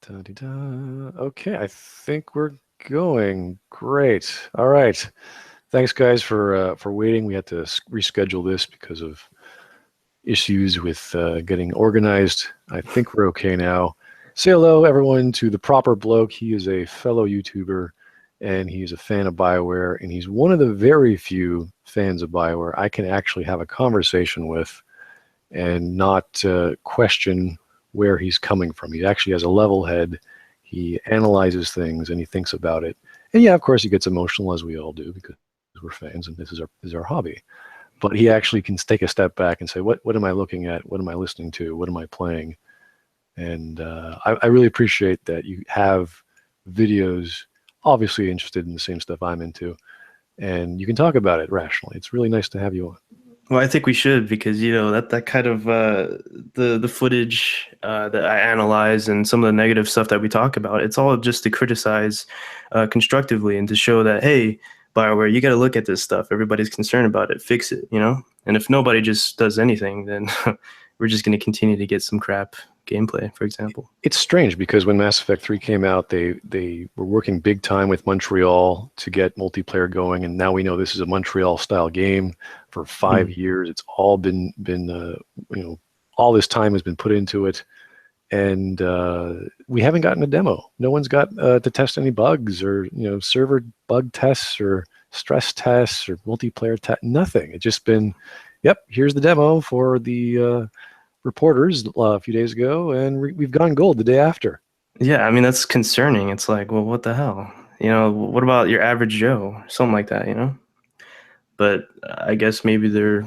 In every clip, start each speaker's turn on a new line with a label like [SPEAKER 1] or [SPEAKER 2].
[SPEAKER 1] Da-de-da. Okay, I think we're going. Great. All right. Thanks, guys, for waiting. We had to reschedule this because of issues with getting organized. I think we're okay now. Say hello, everyone, to TheProperBloke. He is a fellow YouTuber, and he's a fan of Bioware, and he's one of the very few fans of Bioware I can actually have a conversation with and not question where he's coming from. He actually has a level head. He analyzes things and he thinks about it. And yeah, of course, he gets emotional, as we all do, because we're fans and this is our hobby. But he actually can take a step back and say, what am I looking at? What am I listening to? What am I playing? And I really appreciate that you have videos, obviously interested in the same stuff I'm into, and you can talk about it rationally. It's really nice to have you on.
[SPEAKER 2] Well, I think we should, because that kind of the footage that I analyze and some of the negative stuff that we talk about, it's all just to criticize constructively and to show that, hey, Bioware, you got to look at this stuff. Everybody's concerned about it. Fix it, And if nobody just does anything, then we're just going to continue to get some crap gameplay, for example.
[SPEAKER 1] It's strange because when Mass Effect 3 came out, they were working big time with Montreal to get multiplayer going, and now we know this is a Montreal-style game. For 5 years, it's all been all this time has been put into it, and we haven't gotten a demo. No one's got to test any bugs or server bug tests or stress tests or multiplayer tests. Nothing. It's just been, yep, here's the demo for the reporters a few days ago, and we've gone gold the day after.
[SPEAKER 2] Yeah, I mean, that's concerning. It's like, well, what the hell? What about your average Joe? Something like that, But I guess maybe they're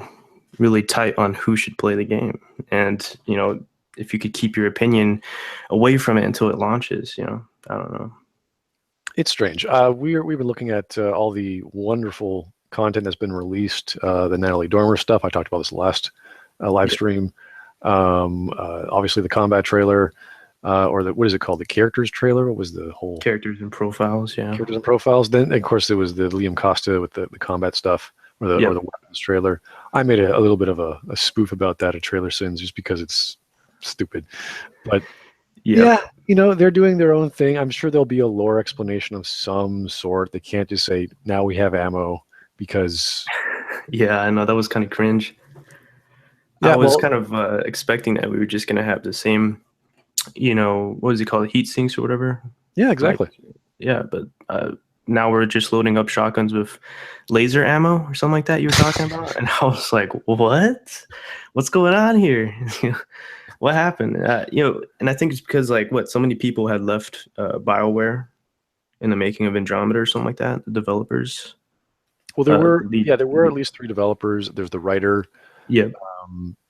[SPEAKER 2] really tight on who should play the game. And, if you could keep your opinion away from it until it launches, I don't know.
[SPEAKER 1] It's strange. We've been looking at all the wonderful content that's been released, the Natalie Dormer stuff. I talked about this last live stream. Obviously the combat trailer, or what is it called? The characters trailer? What was the whole...
[SPEAKER 2] Characters and profiles, yeah.
[SPEAKER 1] Characters and profiles. Then, of course, there was the Liam Costa with the combat stuff, or the weapons trailer. I made a little bit of a spoof about that at Trailer Sins just because it's stupid. But yeah, they're doing their own thing. I'm sure there'll be a lore explanation of some sort. They can't just say, now we have ammo, because...
[SPEAKER 2] Yeah, I know. That was kind of cringe. Yeah, I was kind of expecting that we were just going to have the same, what is it called? Heat sinks or whatever?
[SPEAKER 1] Yeah, exactly.
[SPEAKER 2] Yeah, but now we're just loading up shotguns with laser ammo or something like that you were talking about. And I was like, what? What's going on here? What happened? And I think it's because, so many people had left BioWare in the making of Andromeda or something like that, the developers.
[SPEAKER 1] Well, there were at least 3 developers. There's the writer.
[SPEAKER 2] Yeah.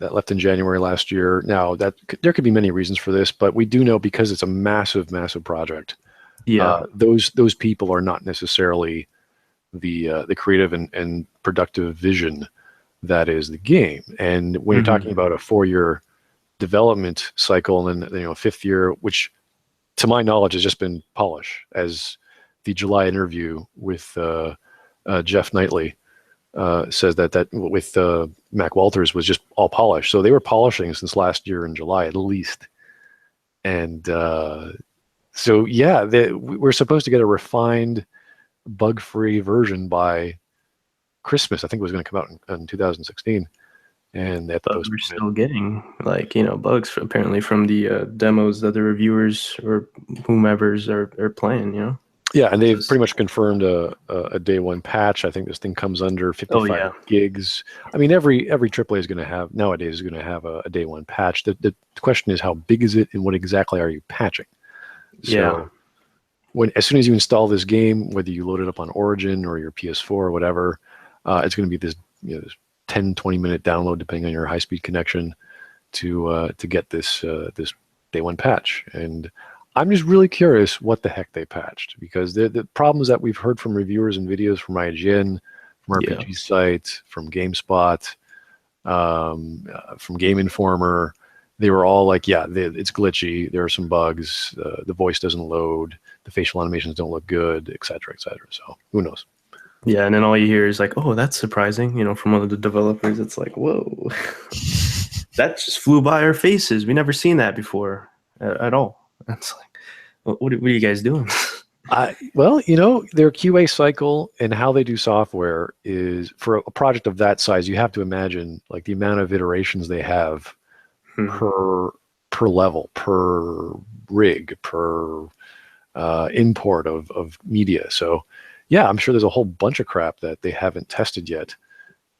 [SPEAKER 1] That left in January last year. Now, there could be many reasons for this, but we do know, because it's a massive, massive project.
[SPEAKER 2] Yeah.
[SPEAKER 1] Those people are not necessarily the creative and productive vision that is the game. And when you're talking about a 4-year development cycle, and then 5th year, which to my knowledge has just been polish, as the July interview with Jeff Knightley says that with Mac Walters was just all polish. So they were polishing since last year in July at least. And so yeah, we're supposed to get a refined, bug-free version by Christmas. I think it was going to come out in 2016. And we're
[SPEAKER 2] still getting bugs apparently from the demos that the reviewers or whomever's are playing.
[SPEAKER 1] Yeah, and they've pretty much confirmed a day one patch. I think this thing comes under 55 gigs. I mean, every AAA is going to have nowadays a day one patch. The question is, how big is it, and what exactly are you patching? So as soon as you install this game, whether you load it up on Origin or your PS4 or whatever, it's going to be this 10-20 minute download depending on your high speed connection to get this day one patch. And I'm just really curious what the heck they patched, because the problems that we've heard from reviewers and videos from IGN, from RPG Site, from GameSpot, from Game Informer, they were all like, it's glitchy, there are some bugs, the voice doesn't load, the facial animations don't look good, etc., etc. So who knows?
[SPEAKER 2] Yeah, and then all you hear is like, oh, that's surprising, from one of the developers. It's like, whoa, that just flew by our faces. We never seen that before at all. It's like, what are you guys doing?
[SPEAKER 1] Well, their QA cycle and how they do software is for a project of that size. You have to imagine like the amount of iterations they have per level, per rig, per import of media. So, yeah, I'm sure there's a whole bunch of crap that they haven't tested yet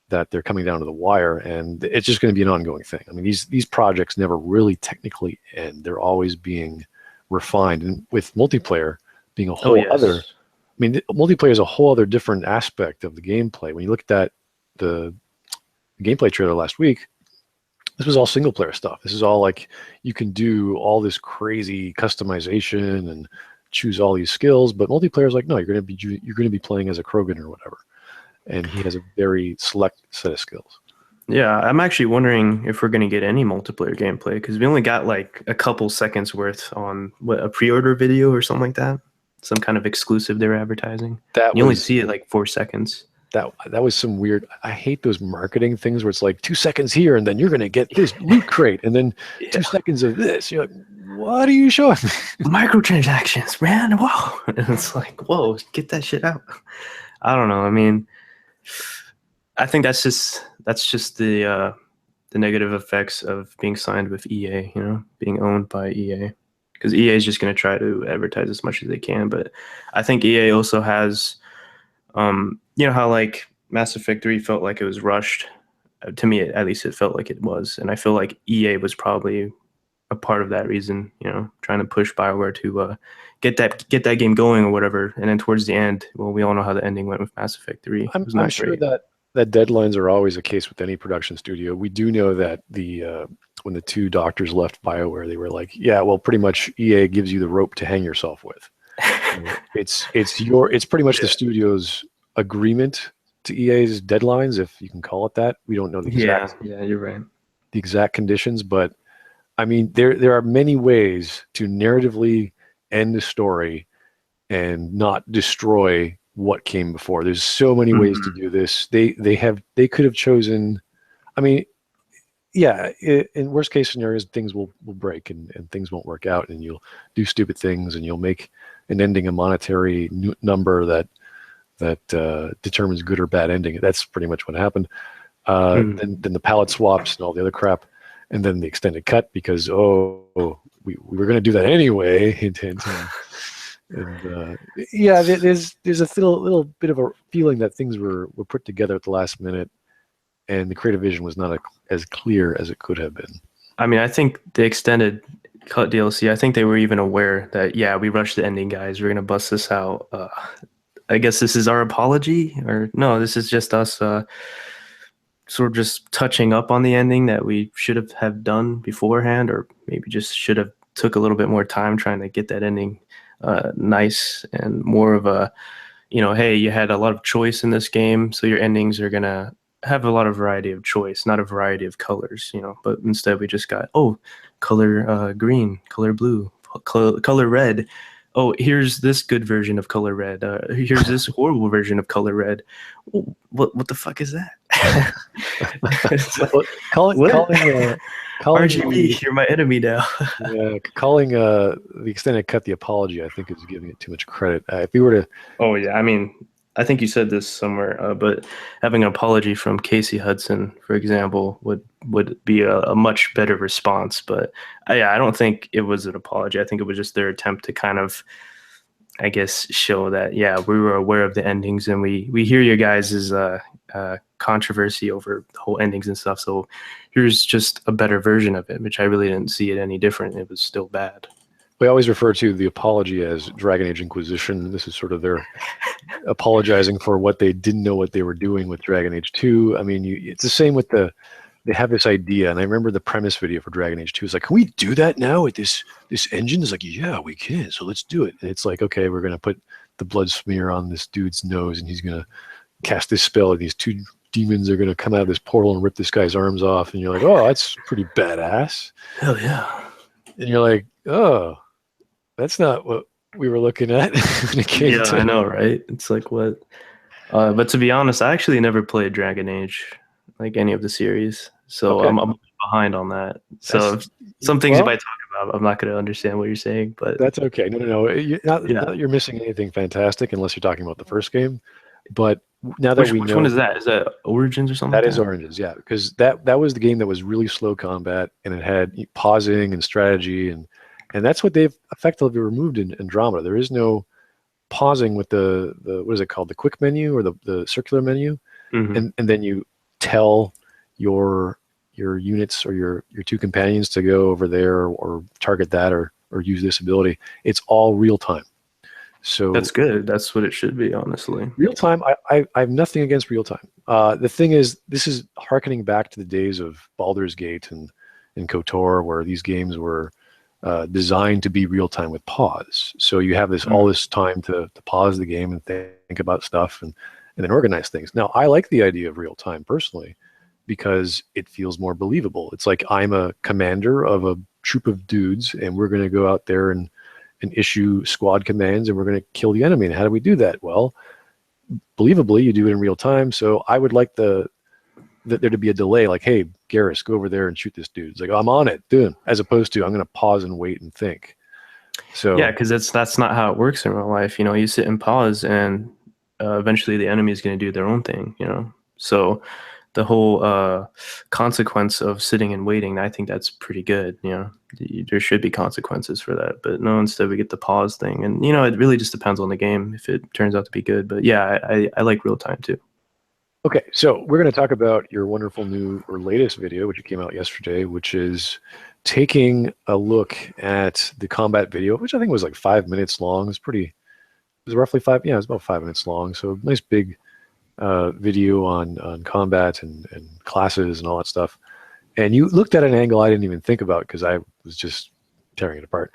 [SPEAKER 1] that they're coming down to the wire, and it's just going to be an ongoing thing. I mean, these projects never really technically end. They're always being refined, and with multiplayer being a
[SPEAKER 2] Oh
[SPEAKER 1] whole other.
[SPEAKER 2] yes.
[SPEAKER 1] I mean, multiplayer is a whole other different aspect of the gameplay. When you look at the gameplay trailer last week, this was all single player stuff. This is all like you can do all this crazy customization and choose all these skills, but multiplayer is like, no, you're going to be playing as a Krogan or whatever, and he has a very select set of skills.
[SPEAKER 2] Yeah, I'm actually wondering if we're going to get any multiplayer gameplay because we only got like a couple seconds worth on a pre-order video or something like that. Some kind of exclusive they were advertising.
[SPEAKER 1] That
[SPEAKER 2] You only
[SPEAKER 1] was
[SPEAKER 2] see it like 4 seconds.
[SPEAKER 1] that was some weird. I hate those marketing things where it's like 2 seconds here and then you're going to get this loot crate and then
[SPEAKER 2] Yeah.
[SPEAKER 1] 2 seconds of this. You're like, what are you showing me?
[SPEAKER 2] Microtransactions, man. Whoa. And it's like, whoa, get that shit out. I don't know. I mean, I think that's just the negative effects of being signed with EA, being owned by EA. Because EA is just going to try to advertise as much as they can. But I think EA also has, how like Mass Effect 3 felt like it was rushed. To me, at least it felt like it was. And I feel like EA was probably a part of that reason, trying to push Bioware to get that game going or whatever. And then towards the end, well, we all know how the ending went with Mass Effect 3. It was not
[SPEAKER 1] I'm sure
[SPEAKER 2] great.
[SPEAKER 1] that deadlines are always a case with any production studio. We do know that when the two doctors left BioWare, they were like, yeah, well, pretty much EA gives you the rope to hang yourself with. It's pretty much the studio's agreement to EA's deadlines, if you can call it that. We don't know the exact
[SPEAKER 2] Yeah, you're right.
[SPEAKER 1] the exact conditions, but I mean, there are many ways to narratively end a story and not destroy what came before. There's so many ways to do this. They could have chosen. I mean, yeah. In worst case scenarios, things will break and things won't work out, and you'll do stupid things, and you'll make an ending a monetary number that determines good or bad ending. That's pretty much what happened. Then the palette swaps and all the other crap, and then the extended cut because we were going to do that anyway. Hint, hint. And yeah, there's a little bit of a feeling that things were put together at the last minute, and the creative vision was not as clear as it could have been.
[SPEAKER 2] I mean, I think the extended cut DLC, I think they were even aware that, yeah, we rushed the ending, guys. We're going to bust this out. I guess this is our apology, or no, this is just us sort of just touching up on the ending that we should have done beforehand, or maybe just should have took a little bit more time trying to get that ending nice and more of a, hey, you had a lot of choice in this game, so your endings are going to have a lot of variety of choice, not a variety of colors, but instead we just got, color green, color blue, color red. Oh, here's this good version of color red. Here's this horrible version of color red. What the fuck is that?
[SPEAKER 1] Like, calling
[SPEAKER 2] RGB, you're my enemy now.
[SPEAKER 1] Yeah, calling the extended cut the apology, I think, is giving it too much credit. If we were to,
[SPEAKER 2] oh yeah, I mean, I think you said this somewhere, but having an apology from Casey Hudson, for example, would be a much better response. But I don't think it was an apology. I think it was just their attempt to kind of, I guess, show that, yeah, we were aware of the endings and we hear you guys' controversy over the whole endings and stuff. So here's just a better version of it, which I really didn't see it any different. It was still bad.
[SPEAKER 1] We always refer to the apology as Dragon Age Inquisition. This is sort of their apologizing for what they didn't know what they were doing with Dragon Age 2. I mean, it's the same with they have this idea, and I remember the premise video for Dragon Age 2. It's like, can we do that now with this engine? It's like, yeah, we can, so let's do it. And it's like, okay, we're going to put the blood smear on this dude's nose, and he's going to cast this spell, and these two demons are going to come out of this portal and rip this guy's arms off. And you're like, oh, that's pretty badass.
[SPEAKER 2] Hell yeah.
[SPEAKER 1] And you're like, oh, that's not what we were looking at.
[SPEAKER 2] Yeah, I know, right? It's like, what? But to be honest, I actually never played Dragon Age, like any of the series. So
[SPEAKER 1] okay.
[SPEAKER 2] I'm behind on that. So some things you might talk I'm not going to understand what you're saying, but
[SPEAKER 1] That's okay. No, no, no. Not
[SPEAKER 2] yeah.
[SPEAKER 1] that you're missing anything fantastic unless you're talking about the first game. But now that we
[SPEAKER 2] Which one
[SPEAKER 1] know
[SPEAKER 2] is that? Is that Origins or something like
[SPEAKER 1] that is
[SPEAKER 2] that?
[SPEAKER 1] Oranges, yeah, because that was the game that was really slow combat and it had pausing and strategy and that's what they've effectively removed in Andromeda. There is no pausing with the what is it called, the quick menu or the circular menu,
[SPEAKER 2] Hmm.
[SPEAKER 1] and then you tell your units or your two companions to go over there or target that or use this ability. It's all real time.
[SPEAKER 2] That's
[SPEAKER 1] So
[SPEAKER 2] good. That's what it should be, honestly.
[SPEAKER 1] real time, I have nothing against real time. The thing is, this is harkening back to the days of Baldur's Gate and KOTOR, where these games were designed to be real time with pause. So you have this all
[SPEAKER 2] Mm.
[SPEAKER 1] this time to pause the game and think about stuff and then organize things. Now, I like the idea of real time personally because it feels more believable. It's like I'm a commander of a troop of dudes, and we're going to go out there and issue squad commands, and we're going to kill the enemy. And how do we do that? Well, believably, you do it in real time. So I would like there to be a delay, like, hey, Garrus, go over there and shoot this dude. It's like, oh, I'm on it, dude, as opposed to I'm going to pause and wait and think.
[SPEAKER 2] Yeah,
[SPEAKER 1] So
[SPEAKER 2] because that's not how it works in real life. You know, you sit and pause, and eventually the enemy is going to do their own thing. You know, so the whole consequence of sitting and waiting, I think that's pretty good. You know, there should be consequences for that, but no, instead we get the pause thing, and you know, it really just depends on the game if it turns out to be good. But yeah, I like real time too.
[SPEAKER 1] okay, so we're going to talk about your wonderful new or latest video, which came out yesterday, which is taking a look at the combat video, which I think was like 5 minutes long. It was roughly five, yeah, it was about 5 minutes long. So nice big video on combat and classes and all that stuff. And you looked at an angle I didn't even think about because I was just tearing it apart.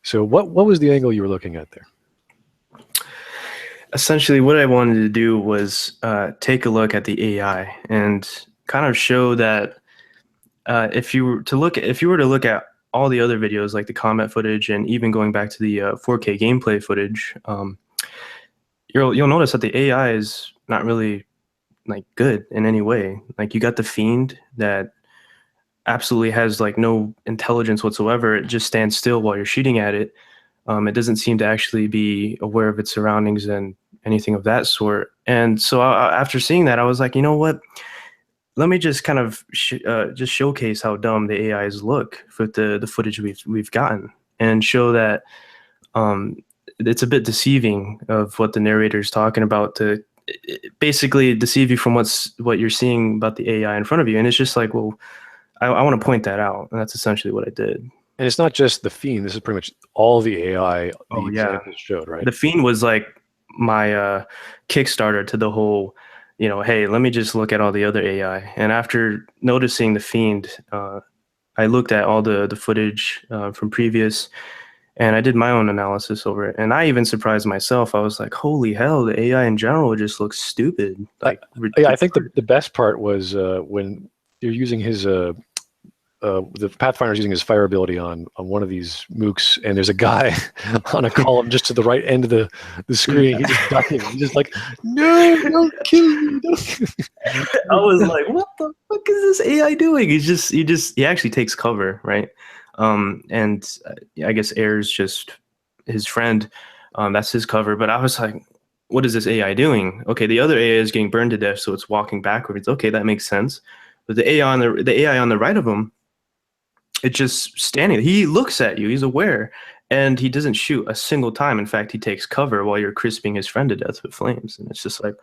[SPEAKER 1] So what was the angle you were looking at there?
[SPEAKER 2] Essentially, what I wanted to do was take a look at the AI and kind of show that if you were to look at all the other videos like the combat footage and even going back to the 4K gameplay footage, you'll notice that the AI is not really like good in any way. Like you got the fiend that absolutely has like no intelligence whatsoever. It just stands still while you're shooting at it. It doesn't seem to actually be aware of its surroundings and anything of that sort. And so after seeing that, I was like, you know what? Let me just kind of just showcase how dumb the AIs look for the footage we've gotten, and show that um, it's a bit deceiving of what the narrator is talking about to basically deceive you from what you're seeing about the AI in front of you. And it's just like, well, I want to point that out, and that's essentially what I did.
[SPEAKER 1] And it's not just the fiend. This is pretty much all the AI the
[SPEAKER 2] Oh yeah,
[SPEAKER 1] examples showed, right?
[SPEAKER 2] the fiend was like my Kickstarter to the whole, you know, hey, let me just look at all the other AI. And after noticing the fiend, I looked at all the footage from previous, and I did my own analysis over it. And I even surprised myself. I was like, holy hell, the AI in general just looks stupid,
[SPEAKER 1] Uh,
[SPEAKER 2] like
[SPEAKER 1] yeah, I think
[SPEAKER 2] ridiculous.
[SPEAKER 1] the best part was when you're using his the Pathfinder's using his fire ability on one of these mooks, and there's a guy on a column just to the right end of the screen. He's just ducking. He's just like, no, don't kill me. Don't kill
[SPEAKER 2] I was
[SPEAKER 1] me.
[SPEAKER 2] like, what the fuck is this AI doing? He actually takes cover, right? And I guess Air's just his friend. That's his cover. But I was like, what is this AI doing? Okay, the other AI is getting burned to death, so it's walking backwards. Okay, that makes sense. But the AI on the right of him, it's just standing. He looks at you. He's aware, and he doesn't shoot a single time. In fact, he takes cover while you're crisping his friend to death with flames. And it's just like,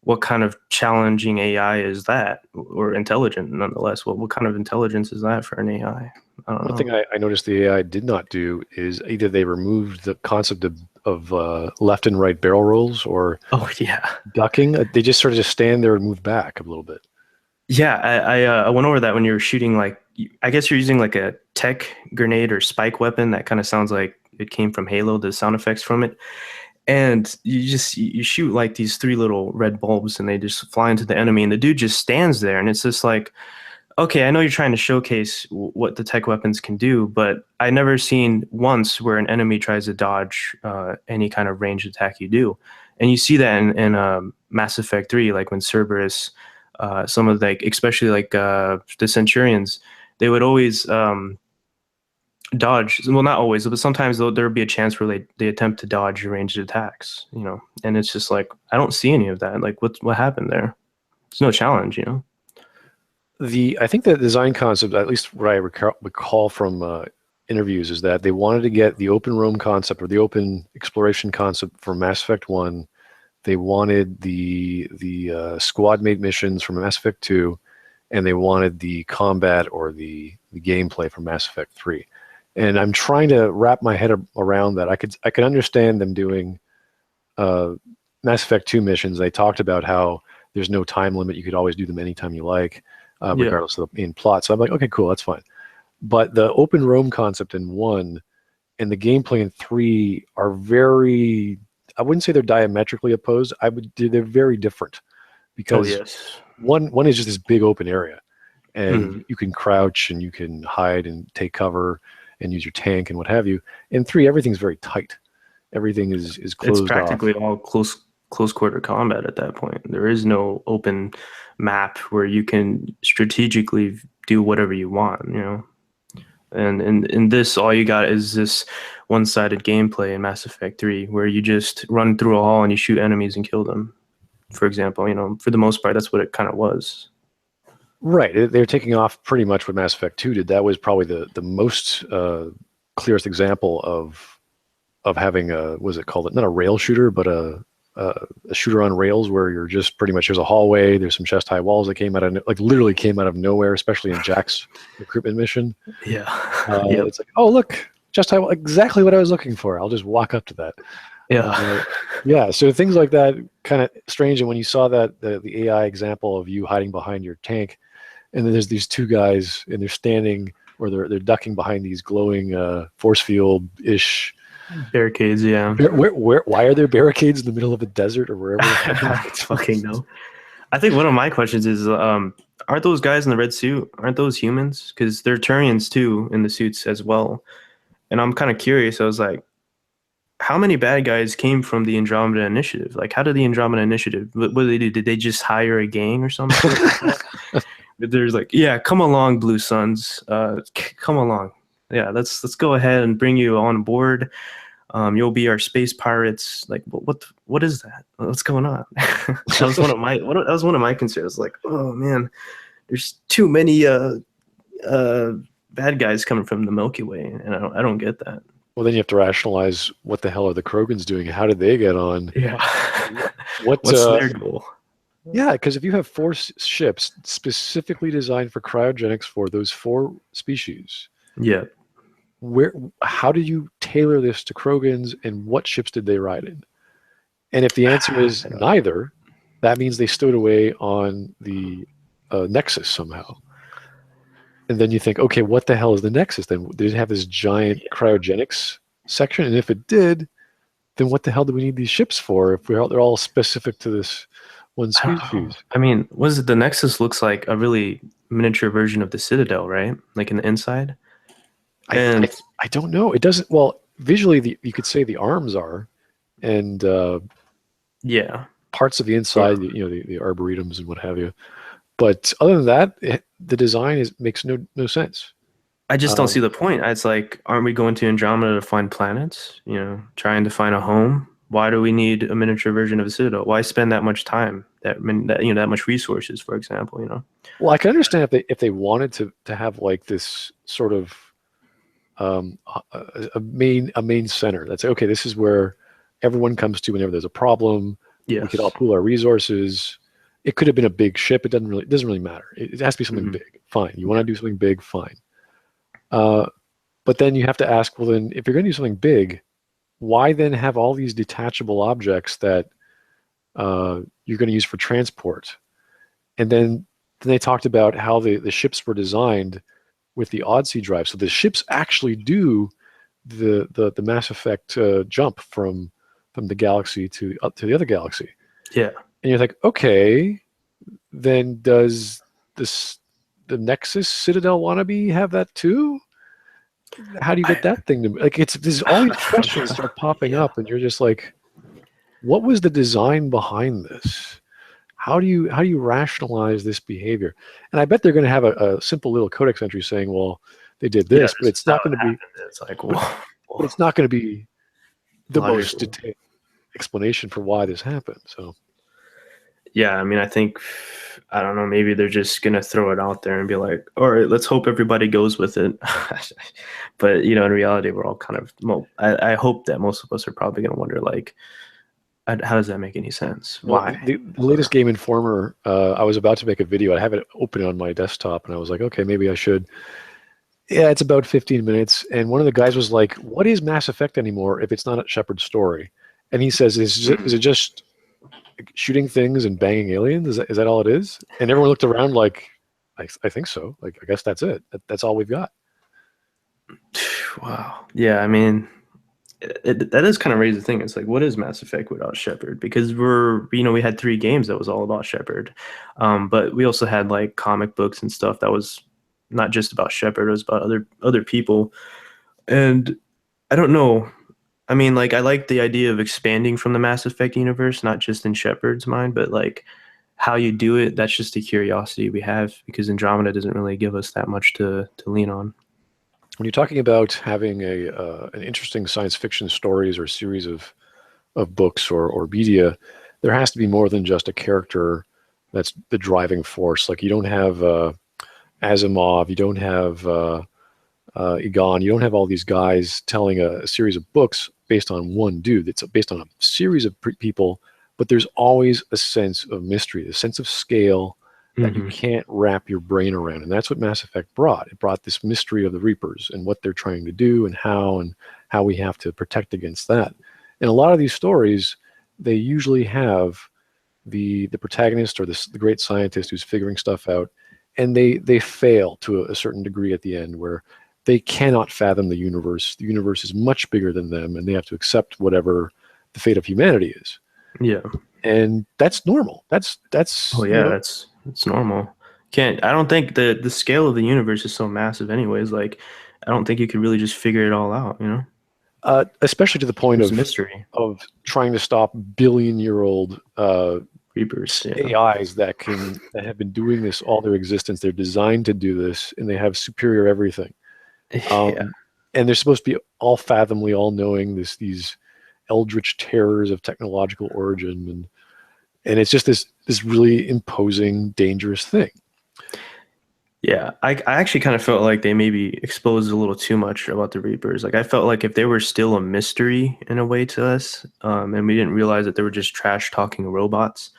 [SPEAKER 2] what kind of challenging AI is that, or intelligent nonetheless? What kind of intelligence is that for an AI? I don't
[SPEAKER 1] One
[SPEAKER 2] know.
[SPEAKER 1] thing I noticed the AI did not do is either they removed the concept of left and right barrel rolls or
[SPEAKER 2] Oh yeah,
[SPEAKER 1] ducking. They just sort of just stand there and move back a little bit.
[SPEAKER 2] yeah. I went over that when you were shooting. Like, I guess you're using like a tech grenade or spike weapon. That kind of sounds like it came from Halo. The sound effects from it, and you shoot like these three little red bulbs, and they just fly into the enemy, and the dude just stands there, and it's just like, okay, I know you're trying to showcase what the tech weapons can do, but I never seen once where an enemy tries to dodge any kind of ranged attack you do. And you see that in Mass Effect 3, like when Cerberus, some of like, especially like the Centurions, they would always dodge. Well, not always, but sometimes there'll be a chance where they attempt to dodge your ranged attacks, you know, and it's just like I don't see any of that. Like what happened there? There's no challenge, you know.
[SPEAKER 1] I think the design concept, at least what I recall from interviews, is that they wanted to get the open roam concept or the open exploration concept from Mass Effect 1. They wanted the squad mate missions from Mass Effect 2, and they wanted the combat or the gameplay from Mass Effect 3. And I'm trying to wrap my head around that. I could understand them doing uh, Mass Effect 2 missions. They talked about how there's no time limit. You could always do them anytime you like,
[SPEAKER 2] Yeah,
[SPEAKER 1] regardless of the main plot. So I'm like, okay, cool, that's fine. But the open roam concept in 1 and the gameplay in 3 are very, I wouldn't say they're diametrically opposed. They're very different
[SPEAKER 2] oh
[SPEAKER 1] because
[SPEAKER 2] yes.
[SPEAKER 1] one is just this big open area, and
[SPEAKER 2] Hmm.
[SPEAKER 1] you can crouch and you can hide and take cover and use your tank and what have you. In 3, everything's very tight. Everything is
[SPEAKER 2] It's
[SPEAKER 1] closed
[SPEAKER 2] practically
[SPEAKER 1] off.
[SPEAKER 2] all close quarter combat at that point. There is no open map where you can strategically do whatever you want, you know. And in this, all you got is this one-sided gameplay in Mass Effect 3, where you just run through a hall and you shoot enemies and kill them. For example, you know, for the most part, that's what it kind of was.
[SPEAKER 1] Right. They're taking off pretty much what Mass Effect 2 did. That was probably the most clearest example of having a, what was it called? Not a rail shooter, but a shooter on rails where you're just pretty much, there's a hallway, there's some chest high walls that came out of, like literally came out of nowhere, especially in Jack's recruitment mission.
[SPEAKER 2] Yeah. Yep.
[SPEAKER 1] It's like, oh, look, chest high wall, exactly what I was looking for. I'll just walk up to that.
[SPEAKER 2] Yeah.
[SPEAKER 1] Uh, yeah, so things like that, kind of strange. And when you saw that the AI example of you hiding behind your tank, and then there's these two guys, and they're standing or they're ducking behind these glowing force field ish.
[SPEAKER 2] Barricades. Yeah.
[SPEAKER 1] Why are there barricades in the middle of a desert or wherever the fuck
[SPEAKER 2] I
[SPEAKER 1] it
[SPEAKER 2] don't fucking
[SPEAKER 1] is?
[SPEAKER 2] know. I think one of my questions is, aren't those guys in the red suit? Aren't those humans? Because they're Turians too in the suits as well. And I'm kind of curious. I was like, how many bad guys came from the Andromeda Initiative? Like, how did the Andromeda Initiative? What did they do? Did they just hire a gang or some shit like that? There's like, yeah, come along, Blue Suns. Come along. Yeah, let's go ahead and bring you on board. You'll be our space pirates. Like, what is that? What's going on? That was one of my concerns. Like, oh man, there's too many uh bad guys coming from the Milky Way, and I don't get that.
[SPEAKER 1] Well, then you have to rationalize what the hell are the Krogans doing? How did they get on?
[SPEAKER 2] Yeah.
[SPEAKER 1] What?
[SPEAKER 2] What's their goal?
[SPEAKER 1] Yeah, because if you have four ships specifically designed for cryogenics for those four species,
[SPEAKER 2] Yeah.
[SPEAKER 1] where how do you tailor this to Krogans, and what ships did they ride in? And if the answer is
[SPEAKER 2] I don't-
[SPEAKER 1] neither, that means they stowed away on the Nexus somehow. And then you think, okay, what the hell is the Nexus then? Did it have this giant cryogenics section? And if it did, then what the hell do we need these ships for if they're all specific to this one
[SPEAKER 2] I don't know.
[SPEAKER 1] species?
[SPEAKER 2] I mean, was it the Nexus looks like a really miniature version of the Citadel, right? Like in the inside.
[SPEAKER 1] I, I,
[SPEAKER 2] And
[SPEAKER 1] I don't know. It doesn't, well, visually, you could say the arms are, and
[SPEAKER 2] yeah.
[SPEAKER 1] parts of the
[SPEAKER 2] Or
[SPEAKER 1] inside, the arboretums and what have you. But other than that, the design makes no sense.
[SPEAKER 2] I just don't see
[SPEAKER 1] Um,
[SPEAKER 2] the point. It's like, aren't we going to Andromeda to find planets? You know, trying to find a home? Why do we need a miniature version of a Citadel? Why spend that much time, that much resources, for example? You know.
[SPEAKER 1] well, I can understand if they wanted to have like this sort of a main center. That's okay. This is where everyone comes to whenever there's a problem. We could all
[SPEAKER 2] Yes.
[SPEAKER 1] pool our resources. It could have been a big ship. It doesn't really matter. It has to be something
[SPEAKER 2] Hmm.
[SPEAKER 1] big. Fine. You want to do something big? Fine. Uh, but then you have to ask, well, then if you're going to do something big, why then have all these detachable objects that you're going to use for transport? And then they talked about how the ships were designed with the Odyssey drive. So the ships actually do the Mass Effect jump from the galaxy to up to the other galaxy.
[SPEAKER 2] Yeah.
[SPEAKER 1] And you're like, okay, then does this the Nexus Citadel wannabe have that too? How do you get
[SPEAKER 2] I,
[SPEAKER 1] that thing to like? It's There's all these questions start popping
[SPEAKER 2] yeah.
[SPEAKER 1] up, and you're just like, what was the design behind this? How do you rationalize this behavior? And I bet they're going to have a simple little codex entry saying, well, they did
[SPEAKER 2] Yeah,
[SPEAKER 1] this, but
[SPEAKER 2] this
[SPEAKER 1] it's
[SPEAKER 2] is how
[SPEAKER 1] not
[SPEAKER 2] it
[SPEAKER 1] going to be.
[SPEAKER 2] happened. It's like,
[SPEAKER 1] But
[SPEAKER 2] whoa,
[SPEAKER 1] but
[SPEAKER 2] whoa,
[SPEAKER 1] it's not going to be the most
[SPEAKER 2] logical.
[SPEAKER 1] detailed explanation for why this happened. So
[SPEAKER 2] Yeah, I mean, I think, I don't know, maybe they're just gonna throw it out there and be like, all right, let's hope everybody goes with it. But you know, in reality, we're all kind of, well, I hope that most of us are probably gonna wonder, like, how does that make any sense?
[SPEAKER 1] well,
[SPEAKER 2] Why?
[SPEAKER 1] the latest Game Informer, I was about to make a video. I have it open on my desktop, and I was like, okay, maybe I should. Yeah, it's about 15 minutes, and one of the guys was like, "What is Mass Effect anymore if it's not a Shepard's story?" And he says, "Is it just shooting things and banging aliens? Is that all it is?" And everyone looked around like, I think so. Like, I guess that's it. That's all we've got.
[SPEAKER 2] Wow. Yeah, I mean, that is kind of raised the thing. It's like, what is Mass Effect without Shepard? Because we had 3 games that was all about Shepard, but we also had like comic books and stuff that was not just about Shepard. It was about other people, and I don't know. I mean, like, I like the idea of expanding from the Mass Effect universe, not just in Shepard's mind, but like how you do it. That's just a curiosity we have because Andromeda doesn't really give us that much to lean on.
[SPEAKER 1] When you're talking about having an interesting science fiction stories or series of books or media, there has to be more than just a character that's the driving force. Like you don't have Asimov, you don't have Egon, you don't have all these guys telling a series of books based on one dude. It's based on a series of people, but there's always a sense of mystery, a sense of scale that you
[SPEAKER 2] Hmm.
[SPEAKER 1] can't wrap your brain around. And that's what Mass Effect brought. It brought this mystery of the Reapers and what they're trying to do and how we have to protect against that. And a lot of these stories, they usually have the protagonist or the great scientist who's figuring stuff out, and they fail to a certain degree at the end where they cannot fathom the universe. The universe is much bigger than them, and they have to accept whatever the fate of humanity is.
[SPEAKER 2] Yeah.
[SPEAKER 1] And that's normal.
[SPEAKER 2] Oh
[SPEAKER 1] That's
[SPEAKER 2] yeah, that's normal. Can't I don't think the scale of the universe is so massive anyways. Like, I don't think you could really just figure it all out, you know?
[SPEAKER 1] especially to the point
[SPEAKER 2] There's mystery.
[SPEAKER 1] of trying to stop billion-year-old
[SPEAKER 2] Reapers, yeah.
[SPEAKER 1] AIs that have been doing this all their existence. They're designed to do this, and they have superior everything.
[SPEAKER 2] Yeah.
[SPEAKER 1] Um, and they're supposed to be all fathomly, all knowing these eldritch terrors of technological origin, and it's just this really imposing, dangerous thing.
[SPEAKER 2] Yeah, I actually kind of felt like they maybe exposed a little too much about the Reapers. Like, I felt like if they were still a mystery in a way to us, and we didn't realize that they were just trash talking robots,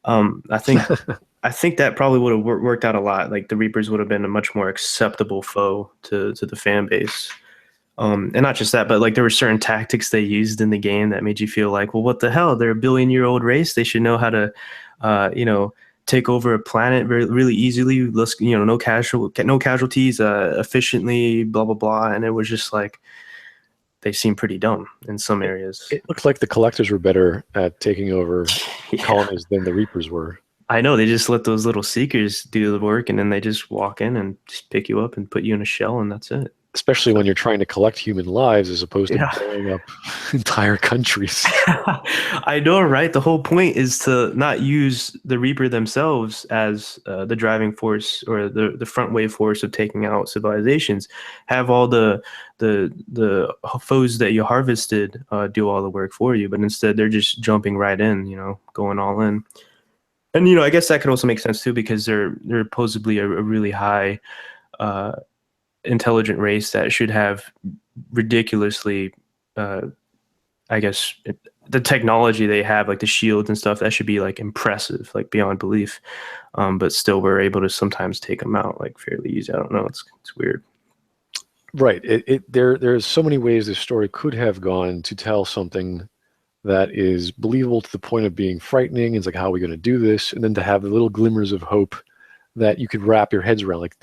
[SPEAKER 2] I think that probably would have worked out a lot. Like, the Reapers would have been a much more acceptable foe to the fan base. And not just that, but like there were certain tactics they used in the game that made you feel like, well, what the hell? They're a billion-year-old race. They should know how to, you know, take over a planet really easily. Let's, no casualties, efficiently, blah blah blah. And it was just like they seemed pretty dumb in some
[SPEAKER 1] It,
[SPEAKER 2] areas.
[SPEAKER 1] it looks like the collectors were better at taking over
[SPEAKER 2] Yeah,
[SPEAKER 1] colonies than the Reapers were,
[SPEAKER 2] I know. They just let those little seekers do the work, and then they just walk in and just pick you up and put you in a shell, and that's it.
[SPEAKER 1] especially when
[SPEAKER 2] So
[SPEAKER 1] you're trying to collect human lives as opposed to
[SPEAKER 2] yeah.
[SPEAKER 1] blowing up entire countries.
[SPEAKER 2] I know, right? The whole point is to not use the Reaper themselves as the driving force or the front wave force of taking out civilizations. Have all the foes that you harvested do all the work for you, but instead they're just jumping right in, going all in. And I guess that could also make sense too because they're supposedly a really high uh, intelligent race that should have ridiculously I guess the technology they have, like the shields and stuff, that should be like impressive, like beyond belief. But still, we're able to sometimes take them out like fairly easy. I don't know. It's weird.
[SPEAKER 1] Right. There's so many ways this story could have gone to tell something that is believable to the point of being frightening. It's like, how are we going to do this? And then to have the little glimmers of hope that you could wrap your heads around. Like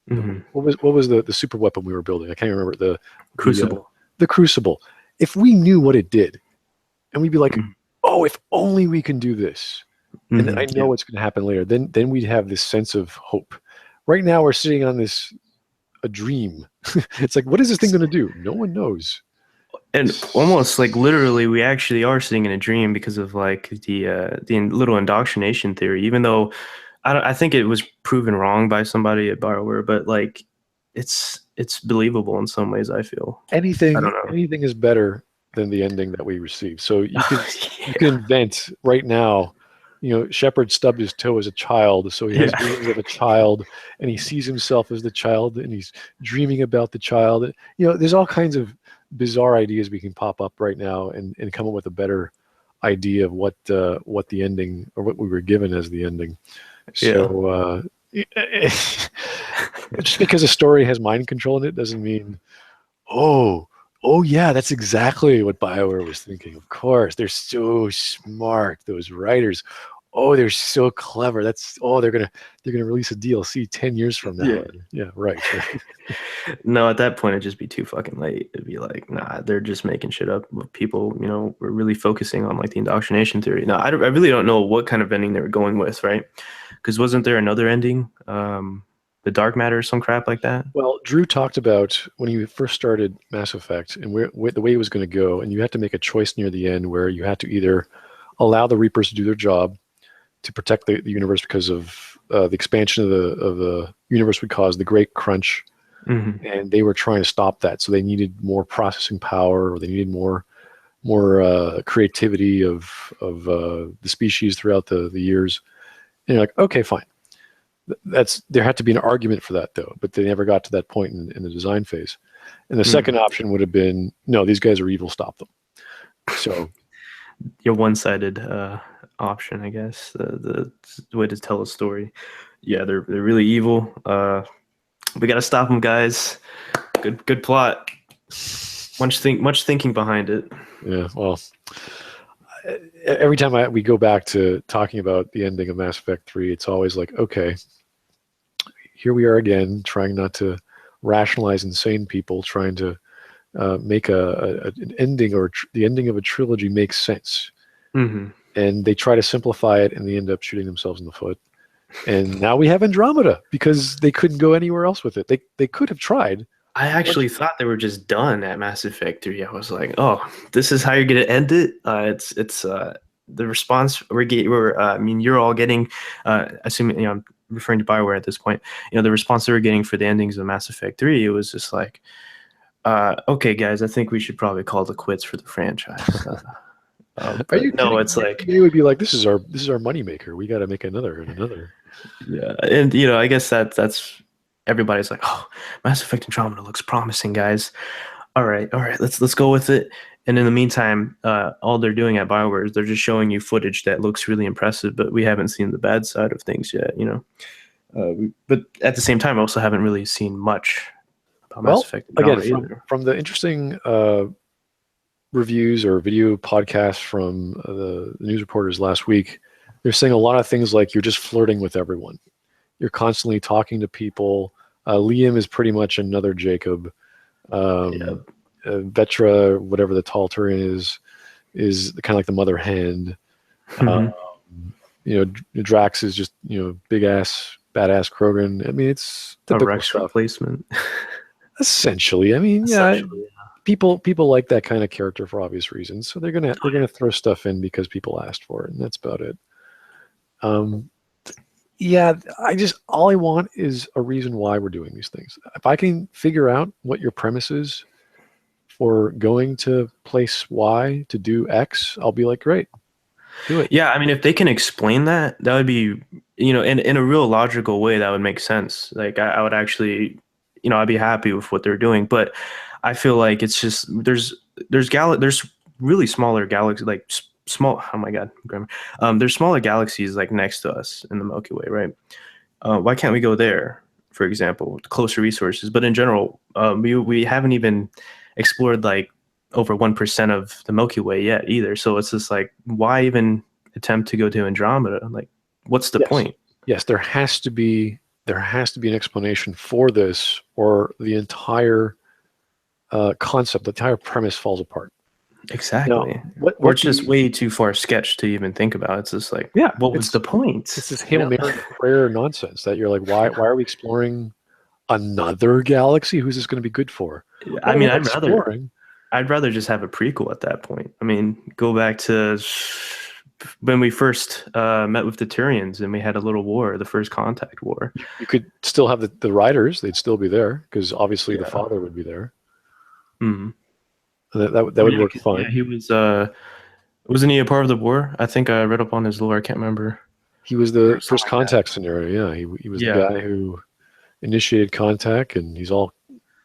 [SPEAKER 2] Hmm.
[SPEAKER 1] what was the super weapon we were building? I can't remember the uh,
[SPEAKER 2] Crucible.
[SPEAKER 1] the Crucible. If we knew what it did, and we'd be like,
[SPEAKER 2] Hmm.
[SPEAKER 1] oh, if only we can do this, and
[SPEAKER 2] Hmm.
[SPEAKER 1] I know
[SPEAKER 2] Yeah.
[SPEAKER 1] what's going to happen later. Then we'd have this sense of hope. Right now, we're sitting on this a dream. It's like, what is this thing going to do? No one knows.
[SPEAKER 2] And almost like literally, we actually are sitting in a dream because of like the little indoctrination theory. Even though I think it was proven wrong by somebody at Bioware, but like it's believable in some ways, I feel. I
[SPEAKER 1] anything
[SPEAKER 2] don't know.
[SPEAKER 1] anything is better than the ending that we received. So you can
[SPEAKER 2] Yeah.
[SPEAKER 1] invent right now. Shepard stubbed his toe as a child, so he has
[SPEAKER 2] Yeah.
[SPEAKER 1] dreams of a child, and he sees himself as the child, and he's dreaming about the child. There's all kinds of bizarre ideas we can pop up right now, and come up with a better idea of what the ending, or what we were given as the ending.
[SPEAKER 2] Yeah.
[SPEAKER 1] So just because a story has mind control in it doesn't mean, oh, oh yeah, that's exactly what Bioware was thinking. Of course, they're so smart, those writers. Oh, they're so clever. They're gonna release a DLC 10 years from now.
[SPEAKER 2] Yeah.
[SPEAKER 1] Yeah, right.
[SPEAKER 2] No, at that point it'd just be too fucking late. It'd be like, nah, they're just making shit up. People, we're really focusing on like the indoctrination theory. Now, I really don't know what kind of ending they were going with, right? Because wasn't there another ending, the dark matter or some crap like that?
[SPEAKER 1] Well, Drew talked about when he first started Mass Effect and the way it was going to go, and you had to make a choice near the end where you had to either allow the Reapers to do their job to protect the universe because of the expansion of the universe would cause the Great Crunch,
[SPEAKER 2] Hmm.
[SPEAKER 1] and they were trying to stop that. So they needed more processing power, or they needed more creativity of the species throughout the years. And you're like, okay, fine. There had to be an argument for that though, but they never got to that point in the design phase. And the second
[SPEAKER 2] Hmm.
[SPEAKER 1] option would have been, no, these guys are evil, stop them. So
[SPEAKER 2] Your one-sided option, I guess, the way to tell a story. Yeah, they're really evil. We gotta stop them, guys. Good plot. Much thinking behind it.
[SPEAKER 1] yeah, well, every time we go back to talking about the ending of Mass Effect 3, it's always like, okay, here we are again, trying not to rationalize insane people, trying to make an ending, or the ending of a trilogy make sense.
[SPEAKER 2] Hmm.
[SPEAKER 1] And they try to simplify it, and they end up shooting themselves in the foot. And now we have Andromeda because they couldn't go anywhere else with it. They could have tried.
[SPEAKER 2] I actually thought they were just done at Mass Effect 3. I was like, oh, this is how you're gonna end it. It's the response we're getting. I mean, you're all getting. Assuming I'm referring to Bioware at this point. The response they were getting for the endings of Mass Effect 3, it was just like, okay, guys, I think we should probably call it quits for the franchise.
[SPEAKER 1] Are you
[SPEAKER 2] But no,
[SPEAKER 1] kidding
[SPEAKER 2] it's
[SPEAKER 1] me?
[SPEAKER 2] like,
[SPEAKER 1] They would be like, this is our moneymaker. We got to make another and another.
[SPEAKER 2] yeah, and I guess that's everybody's like, oh, Mass Effect Andromeda looks promising, guys. All right, let's go with it. And in the meantime, all they're doing at Bioware is they're just showing you footage that looks really impressive, but we haven't seen the bad side of things yet. But at the same time, I also haven't really seen much about Mass
[SPEAKER 1] Well,
[SPEAKER 2] Effect
[SPEAKER 1] again,
[SPEAKER 2] Andromeda
[SPEAKER 1] from
[SPEAKER 2] either.
[SPEAKER 1] from the interesting reviews or video podcasts from the news reporters last week, they're saying a lot of things like you're just flirting with everyone. You're constantly talking to people. Liam is pretty much another Jacob.
[SPEAKER 2] Yeah.
[SPEAKER 1] Vetra, whatever the tall Turian is kind of like the mother hen. Uh,
[SPEAKER 2] Hmm.
[SPEAKER 1] Drax is just big ass badass Krogan. I mean, it's
[SPEAKER 2] A
[SPEAKER 1] typical
[SPEAKER 2] Rex
[SPEAKER 1] stuff.
[SPEAKER 2] replacement,
[SPEAKER 1] Essentially, I mean, yeah,
[SPEAKER 2] essentially.
[SPEAKER 1] people like that kind of character for obvious reasons, so they're gonna throw stuff in because people asked for it, and that's about it. Um, yeah, all I want is a reason why we're doing these things. If I can figure out what your premise is for going to place Y to do X, I'll be like, great, do it.
[SPEAKER 2] Yeah, I mean, if they can explain that, that would be, in a real logical way, that would make sense. Like, I would actually, I'd be happy with what they're doing. But I feel like it's just there's really smaller galaxies, like small. Oh my God, grammar. There's smaller galaxies like next to us in the Milky Way, right? Why can't we go there, for example, with closer resources? But in general, we haven't even explored like over 1% of the Milky Way yet either. So it's just like, why even attempt to go to Andromeda? Like, what's the
[SPEAKER 1] Yes,
[SPEAKER 2] point?
[SPEAKER 1] yes, there has to be an explanation for this, or the entire concept, the entire premise falls apart. Now,
[SPEAKER 2] Exactly. Or
[SPEAKER 1] what
[SPEAKER 2] it's just
[SPEAKER 1] the
[SPEAKER 2] way too far sketched to even think about. It's just like,
[SPEAKER 1] yeah,
[SPEAKER 2] what was the
[SPEAKER 1] it's
[SPEAKER 2] point?
[SPEAKER 1] it's this Hail Mary prayer nonsense that you're like, why are we exploring another galaxy? Who's this going to be good for?
[SPEAKER 2] I
[SPEAKER 1] Well,
[SPEAKER 2] mean,
[SPEAKER 1] we're exploring.
[SPEAKER 2] I'd rather just have a prequel at that point. I mean, go back to when we first met with the Turians and we had a little war, the first contact war.
[SPEAKER 1] You could still have the riders; they'd still be there because obviously the
[SPEAKER 2] Yeah.
[SPEAKER 1] father would be there.
[SPEAKER 2] Mm.
[SPEAKER 1] That would work fine.
[SPEAKER 2] Yeah, he was. Wasn't he a part of the war? I think I read up on his lore. I can't remember.
[SPEAKER 1] He was
[SPEAKER 2] Or
[SPEAKER 1] the
[SPEAKER 2] something
[SPEAKER 1] first
[SPEAKER 2] like that.
[SPEAKER 1] contact scenario. Yeah, he was the
[SPEAKER 2] Yeah.
[SPEAKER 1] guy who initiated contact, and he's all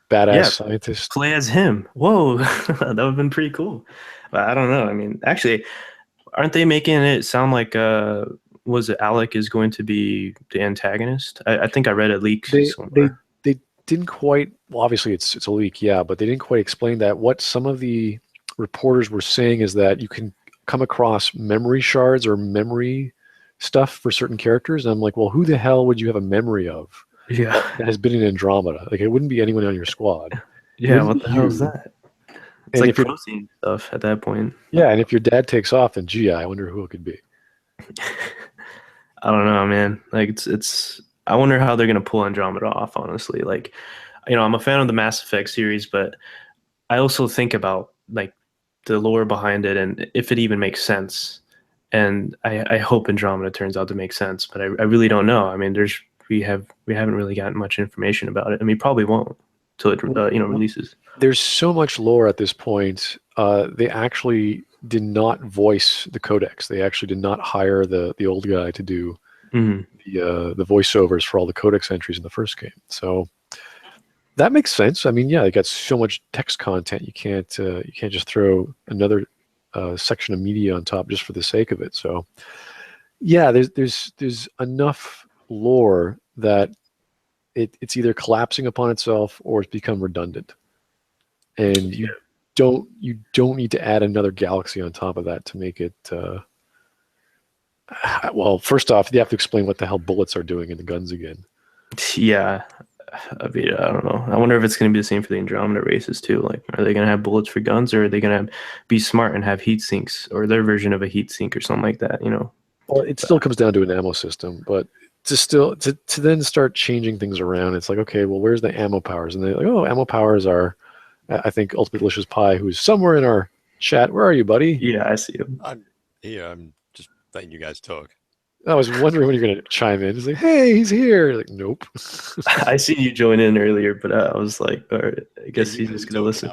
[SPEAKER 1] badass
[SPEAKER 2] Yeah.
[SPEAKER 1] scientist.
[SPEAKER 2] Play as him. Whoa, that would have been pretty cool. But I don't know. I mean, actually, aren't they making it sound like was it Alec is going to be the antagonist? I think I read a leak
[SPEAKER 1] They
[SPEAKER 2] somewhere.
[SPEAKER 1] they didn't quite. Well, obviously it's a leak, yeah, but they didn't quite explain that. What some of the reporters were saying is that you can come across memory shards or memory stuff for certain characters, and I'm like, well, who the hell would you have a memory of
[SPEAKER 2] Yeah.
[SPEAKER 1] that has been in Andromeda? Like, it wouldn't be anyone on your squad. It
[SPEAKER 2] Yeah,
[SPEAKER 1] wouldn't be
[SPEAKER 2] what the hell is
[SPEAKER 1] you.
[SPEAKER 2] that? It's
[SPEAKER 1] And
[SPEAKER 2] like
[SPEAKER 1] if your
[SPEAKER 2] protein stuff at that point.
[SPEAKER 1] yeah, and if your dad takes off, then gee, I wonder who it could be.
[SPEAKER 2] I don't know, man. Like it's I wonder how they're gonna pull Andromeda off, honestly. Like, I'm a fan of the Mass Effect series, but I also think about like the lore behind it and if it even makes sense. And I hope Andromeda turns out to make sense, but I really don't know. I mean, we haven't really gotten much information about it. I mean, probably won't till it releases.
[SPEAKER 1] There's so much lore at this point. They actually did not voice the codex. They actually did not hire the old guy to do
[SPEAKER 2] Hmm.
[SPEAKER 1] the voiceovers for all the codex entries in the first game. So that makes sense. I mean, yeah, they got so much text content. You can't just throw another section of media on top just for the sake of it. So yeah, there's enough lore that it's either collapsing upon itself or it's become redundant. And you don't need to add another galaxy on top of that to make it well, first off, you have to explain what the hell bullets are doing in the guns again.
[SPEAKER 2] Yeah, I mean, I don't know. I wonder if it's going to be the same for the Andromeda races too. Like, are they going to have bullets for guns, or are they going to be smart and have heat sinks, or their version of a heat sink, or something like that?
[SPEAKER 1] Well, it still comes down to an ammo system, but to then start changing things around, it's like, okay, well, where's the ammo powers? And they're like, oh, ammo powers are, I think Ultimate Delicious Pie, who's somewhere in our chat. Where are you, buddy?
[SPEAKER 2] Yeah, I see them.
[SPEAKER 3] I'm here. I'm just letting you guys talk.
[SPEAKER 1] I was wondering when you're going to chime in. It's like, hey, he's here. Like, nope.
[SPEAKER 2] I seen you join in earlier, but I was like, all right, I guess
[SPEAKER 3] Yeah,
[SPEAKER 2] he's just going to listen.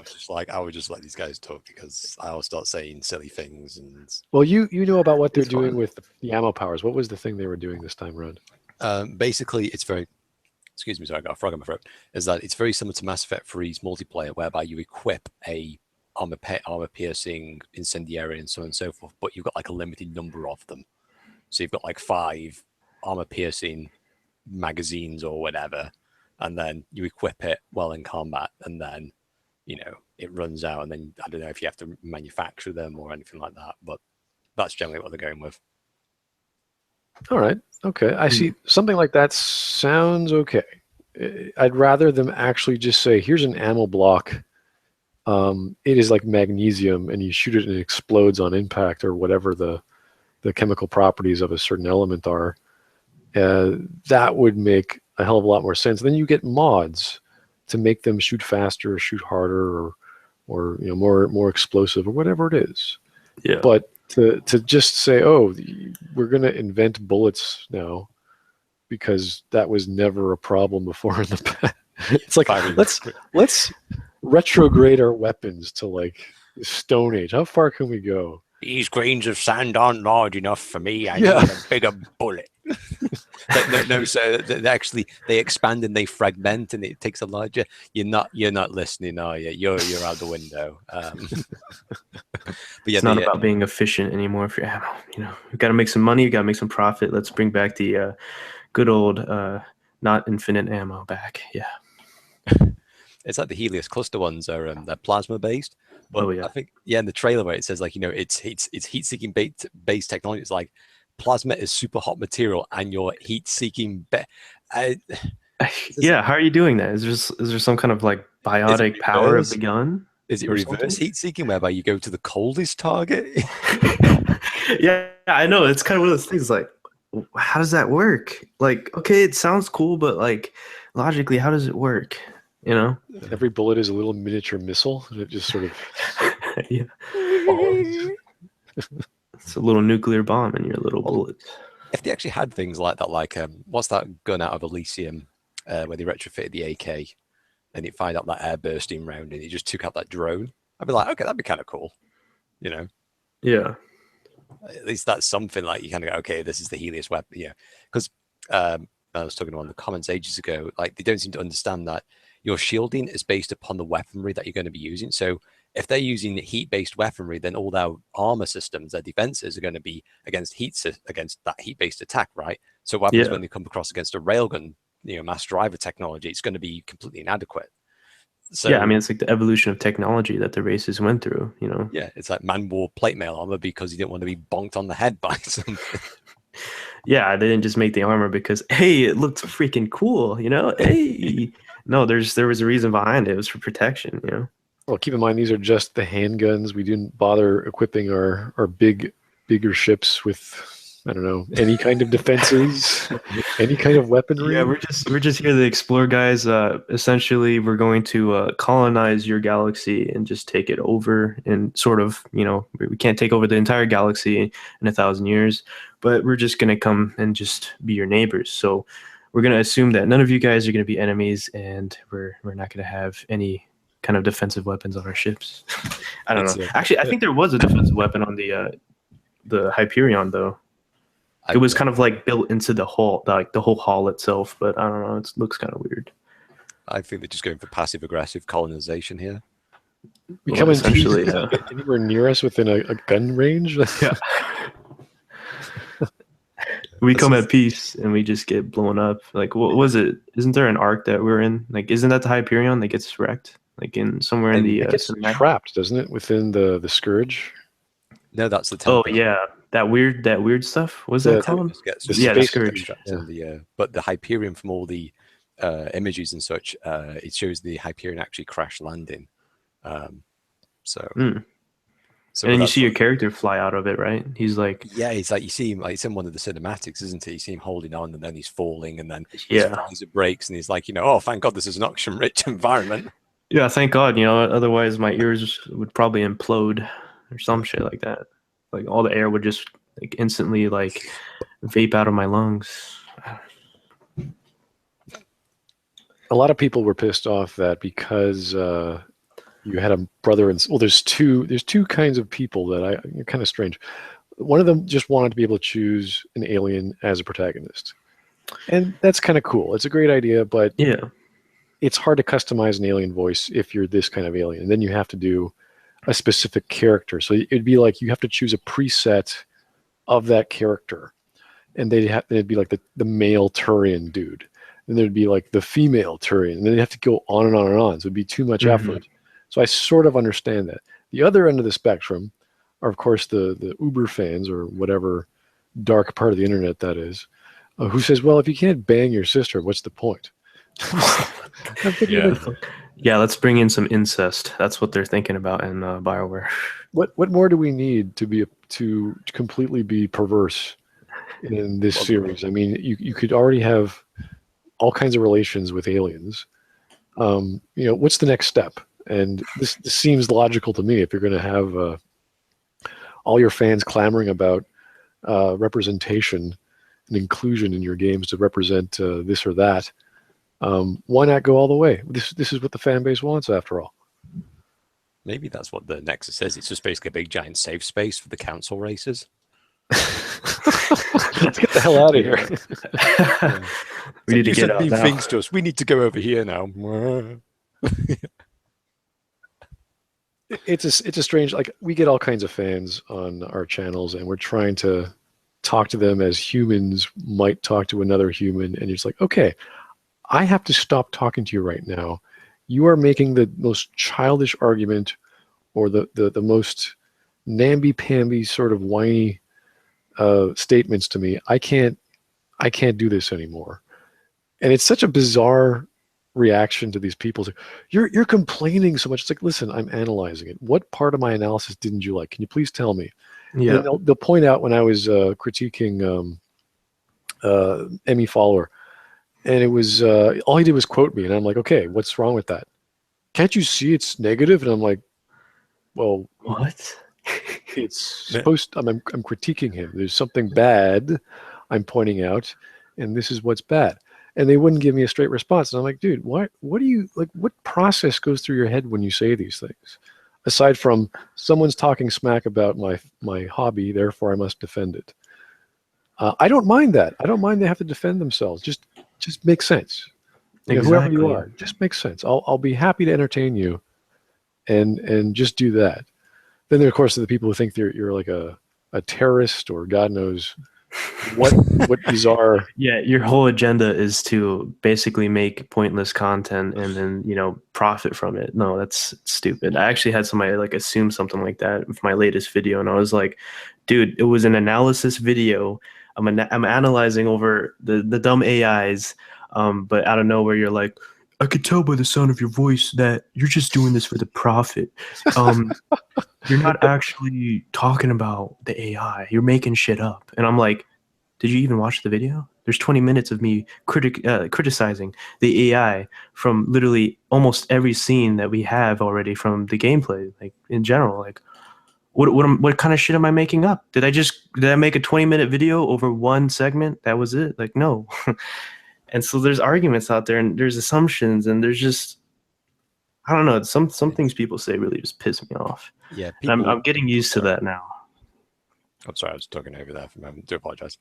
[SPEAKER 3] I would just let these guys talk because I'll start saying silly things and.
[SPEAKER 1] Well, you know about what they're
[SPEAKER 2] It's
[SPEAKER 1] doing
[SPEAKER 2] fine.
[SPEAKER 1] with the ammo powers. What was the thing they were doing this time around?
[SPEAKER 3] Basically, it's very. Excuse me, sorry, I got a frog in my throat. Is that it's very similar to Mass Effect 3's multiplayer, whereby you equip a armor piercing, incendiary, and so on and so forth, but you've got like a limited number of them. So you've got like 5 armor piercing magazines or whatever, and then you equip it while in combat, and then it runs out, and then I don't know if you have to manufacture them or anything like that, but that's generally what they're going with.
[SPEAKER 1] All right. Okay. I see. Something like that sounds okay. I'd rather them actually just say, here's an ammo block. It is like magnesium, and you shoot it and it explodes on impact or whatever the chemical properties of a certain element are. That would make a hell of a lot more sense. Then you get mods to make them shoot faster, or shoot harder, or more explosive, or whatever it is.
[SPEAKER 2] Yeah.
[SPEAKER 1] But to just say, oh, we're going to invent bullets now because that was never a problem before in the past. It's like, let's retrograde our weapons to like the Stone Age. How far can we go?
[SPEAKER 3] These grains of sand aren't large enough for me. I need a bigger bullet. No, so they expand and they fragment, and it takes a larger. You're not listening, are you? You're out the window. But yeah,
[SPEAKER 2] it's not about being efficient anymore for ammo. We've got to make some money. We've got to make some profit. Let's bring back the good old not infinite ammo back. Yeah.
[SPEAKER 3] It's like the Helios cluster ones are they're plasma based. But
[SPEAKER 2] yeah.
[SPEAKER 3] I think in the trailer where it says like it's heat seeking based technology, it's like plasma is super hot material and you're heat seeking.
[SPEAKER 2] Yeah, how are you doing that? Is there some kind of like biotic power of the gun?
[SPEAKER 3] Is it reverse heat seeking whereby you go to the coldest target?
[SPEAKER 2] Yeah, I know. It's kind of one of those things like, how does that work? Like, okay, it sounds cool, but like logically, how does it work?
[SPEAKER 1] Every bullet is a little miniature missile, and it just sort of
[SPEAKER 2] yeah. It's a little nuclear bomb in your little bullets.
[SPEAKER 3] If they actually had things like that, like what's that gun out of Elysium where they retrofitted the AK and it fired up that air bursting round and it just took out that drone, I'd be like, okay, that'd be kind of cool, you know.
[SPEAKER 2] Yeah.
[SPEAKER 3] At least that's something like you kind of go, okay, this is the Helios weapon, yeah. Because I was talking about in the comments ages ago, like they don't seem to understand that your shielding is based upon the weaponry that you're going to be using. So if they're using heat-based weaponry, then all their armor systems, their defenses are going to be against against that heat-based attack, right? So what happens when they come across against a railgun, mass driver technology? It's going to be completely inadequate. So
[SPEAKER 2] yeah, I mean, it's like the evolution of technology that the races went through,
[SPEAKER 3] Yeah, it's like man wore plate mail armor because he didn't want to be bonked on the head by something.
[SPEAKER 2] Yeah, they didn't just make the armor because, hey, it looked freaking cool, Hey, no, there was a reason behind it. It was for protection,
[SPEAKER 1] Well, keep in mind these are just the handguns. We didn't bother equipping our bigger ships with, I don't know, any kind of defenses, any kind of weaponry.
[SPEAKER 2] Yeah, we're just here to explore, guys. Essentially, we're going to colonize your galaxy and just take it over. And sort of, we can't take over the entire galaxy in 1,000 years, but we're just gonna come and just be your neighbors. So we're gonna assume that none of you guys are gonna be enemies, and we're not gonna have any kind of defensive weapons on our ships. I don't know. Actually, I think there was a defensive weapon on the Hyperion, though. It was kind of like built into the hull, like the whole hull itself, but I don't know. It looks kind of weird.
[SPEAKER 3] I think they're just going for passive aggressive colonization here.
[SPEAKER 1] We come essentially anywhere near us within a gun range.
[SPEAKER 2] Yeah. We come at peace and we just get blown up. Like, what was it? Isn't there an arc that we're in? Like, isn't that the Hyperion that gets wrecked? Like in somewhere in the
[SPEAKER 1] it gets trapped, doesn't it, within the Scourge?
[SPEAKER 3] No, that's the Tempest.
[SPEAKER 2] Oh yeah, that weird stuff. What's that called?
[SPEAKER 3] The Scourge. But the Hyperion, from all the images and such, it shows the Hyperion actually crash landing. So
[SPEAKER 2] and then you see your character fly out of it, right? He's like,
[SPEAKER 3] he's like, you see him, like it's in one of the cinematics, isn't it? You see him holding on, and then he's falling, and then his visor breaks, and he's like, oh, thank God, this is an oxygen-rich environment.
[SPEAKER 2] Yeah, thank God. Otherwise my ears would probably implode or some shit like that. Like all the air would just like instantly like vape out of my lungs.
[SPEAKER 1] A lot of people were pissed off that because you had a brother and there's two kinds of people that are kind of strange. One of them just wanted to be able to choose an alien as a protagonist, and that's kind of cool. It's a great idea, but it's hard to customize an alien voice if you're this kind of alien. And then you have to do a specific character. So it'd be like you have to choose a preset of that character, and it'd be like the male Turian dude, and there'd be like the female Turian, and then they'd have to go on and on and on. So it'd be too much effort. So I sort of understand that. The other end of the spectrum are, of course, the Uber fans or whatever dark part of the internet that is, who says, well, if you can't bang your sister, what's the point?
[SPEAKER 2] Yeah, let's bring in some incest. That's what they're thinking about in Bioware.
[SPEAKER 1] What more do we need to completely be perverse in this series? I mean, you could already have all kinds of relations with aliens. What's the next step? And this seems logical to me. If you're going to have all your fans clamoring about representation and inclusion in your games to represent this or that, why not go all the way? This is what the fan base wants, after all.
[SPEAKER 3] Maybe that's what the Nexus is. It's just basically a big giant safe space for the council races.
[SPEAKER 1] Let's get the hell out of here.
[SPEAKER 2] We need to get out now.
[SPEAKER 3] Things to us. We need to go over here now.
[SPEAKER 1] It's a strange, like, we get all kinds of fans on our channels, and we're trying to talk to them as humans might talk to another human, and it's like, okay, I have to stop talking to you right now. You are making the most childish argument, or the most namby-pamby sort of whiny statements to me. I can't do this anymore. And it's such a bizarre reaction to these people. You're complaining so much. It's like, listen, I'm analyzing it. What part of my analysis didn't you like? Can you please tell me? Yeah. They'll point out when I was critiquing Emmy Follower, and it was all he did was quote me, and I'm like, okay, what's wrong with that? Can't you see it's negative? And I'm like, well,
[SPEAKER 2] what?
[SPEAKER 1] it's supposed. I'm critiquing him. There's something bad I'm pointing out, and this is what's bad. And they wouldn't give me a straight response. And I'm like, dude, what do you like? What process goes through your head when you say these things? Aside from someone's talking smack about my hobby, therefore I must defend it. I don't mind that. I don't mind they have to defend themselves. Just make sense. You know, whoever you are, just make sense. I'll be happy to entertain you, and just do that. Then there, of course, are the people who think you're like a terrorist or God knows what bizarre.
[SPEAKER 2] Yeah, your whole agenda is to basically make pointless content and then, you know, profit from it. No, that's stupid. I actually had somebody like assume something like that with my latest video, and I was like, dude, it was an analysis video. I'm analyzing over the dumb AIs, but out of nowhere you're like, I could tell by the sound of your voice that you're just doing this for the profit. You're not actually talking about the AI. You're making shit up. And I'm like, did you even watch the video? There's 20 minutes of me criticizing the AI from literally almost every scene that we have already from the gameplay, like in general. Like, what kind of shit am I making up? Did I make a 20-minute video over one segment? That was it? Like, no. And so there's arguments out there, and there's assumptions, and there's just, I don't know. Some things people say really just piss me off.
[SPEAKER 3] Yeah,
[SPEAKER 2] people, I'm getting used to that now.
[SPEAKER 3] I'm sorry, I was talking over there for a moment. Do apologize.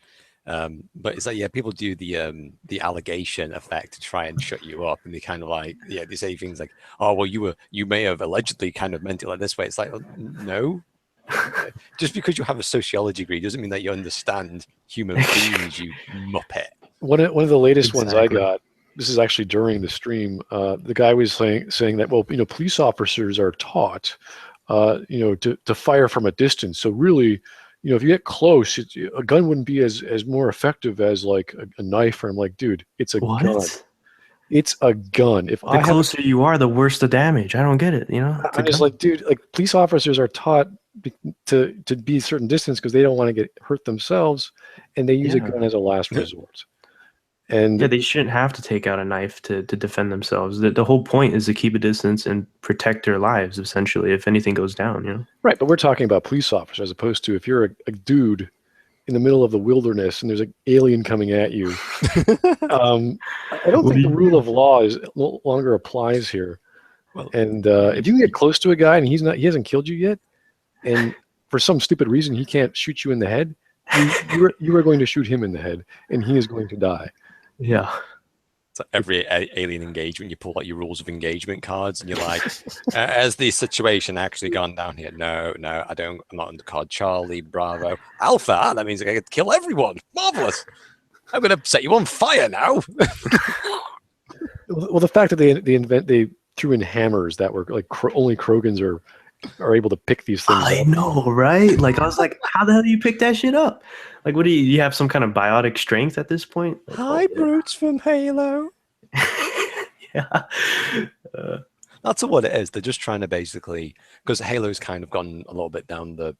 [SPEAKER 3] But it's like, yeah, people do the allegation effect to try and shut you up, and they kind of like, yeah, they say things like, oh, well, you may have allegedly kind of meant it like this way. It's like, oh, no, just because you have a sociology degree doesn't mean that you understand human beings, you muppet.
[SPEAKER 1] One of the latest ones I got, this is actually during the stream, the guy was saying that, well, you know, police officers are taught, you know, to fire from a distance. So really, you know, if you get close, a gun wouldn't be as more effective as like a knife. Or I'm like, dude, it's a gun. It's a gun. If
[SPEAKER 2] the closer you are, the worse the damage. I don't get it. You know,
[SPEAKER 1] I'm just like, dude, like police officers are taught to be a certain distance because they don't want to get hurt themselves, and they use a gun as a last resort. And
[SPEAKER 2] yeah, they shouldn't have to take out a knife to defend themselves. The whole point is to keep a distance and protect their lives, essentially, if anything goes down, you know?
[SPEAKER 1] Right, but we're talking about police officers as opposed to if you're a dude in the middle of the wilderness and there's an alien coming at you. I don't think the rule of law no longer applies here. Well, and if you can get close to a guy and he hasn't killed you yet, and for some stupid reason he can't shoot you in the head, you are going to shoot him in the head, and he is going to die.
[SPEAKER 2] Yeah.
[SPEAKER 3] So every alien engagement, you pull out your rules of engagement cards, and you're like, has the situation actually gone down here? No, I'm not under card Charlie, Bravo, Alpha. That means I get to kill everyone. Marvelous. I'm going to set you on fire now.
[SPEAKER 1] Well, the fact that they threw in hammers that were like only Krogans are able to pick these things
[SPEAKER 2] up. I know, right? Like, I was like, how the hell do you pick that shit up? Like, what do you have some kind of biotic strength at this point? Like,
[SPEAKER 3] hi, brutes from Halo.
[SPEAKER 2] Yeah.
[SPEAKER 3] That's what it is. They're just trying to basically, because Halo's kind of gone a little bit down the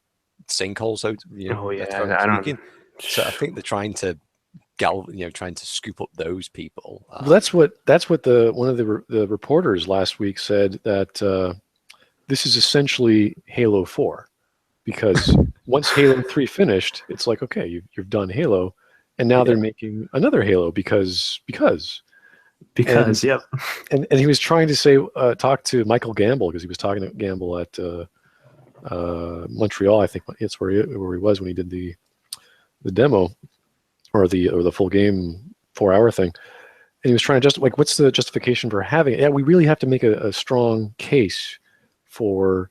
[SPEAKER 3] sinkhole. So, you know, so I think they're trying to trying to scoop up those people.
[SPEAKER 1] Well, that's what one of the reporters last week said, that this is essentially Halo 4, because once Halo 3 finished, it's like, okay, you've done Halo, and now they're making another Halo because
[SPEAKER 2] yep.
[SPEAKER 1] And he was trying to say, talk to Michael Gamble, because he was talking to Gamble at Montreal. I think it's where he was when he did the demo or the full game 4-hour thing. And he was trying to what's the justification for having it? Yeah, we really have to make a strong case for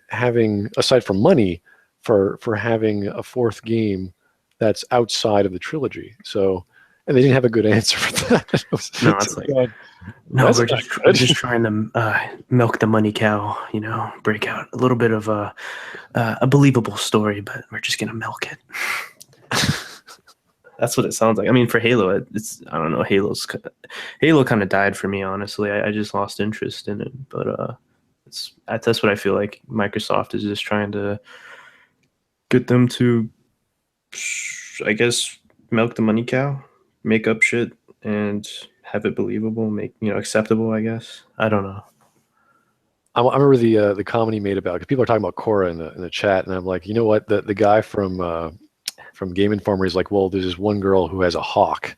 [SPEAKER 1] having, aside from money, for having a fourth game that's outside of the trilogy. So, and they didn't have a good answer for that.
[SPEAKER 2] No, it's like, no, we're just trying to milk the money cow, you know, break out a little bit of a believable story, but we're just gonna milk it. That's what it sounds like. I mean, for Halo, I don't know. Halo kind of died for me, honestly. I just lost interest in it, but that's what I feel like Microsoft is just trying to get them to, I guess, milk the money cow, make up shit, and have it believable, acceptable, I guess. I don't know.
[SPEAKER 1] I remember the comment he made about, because people are talking about Korra in the chat, and I'm like, you know what? The guy from Game Informer is like, well, there's this one girl who has a hawk,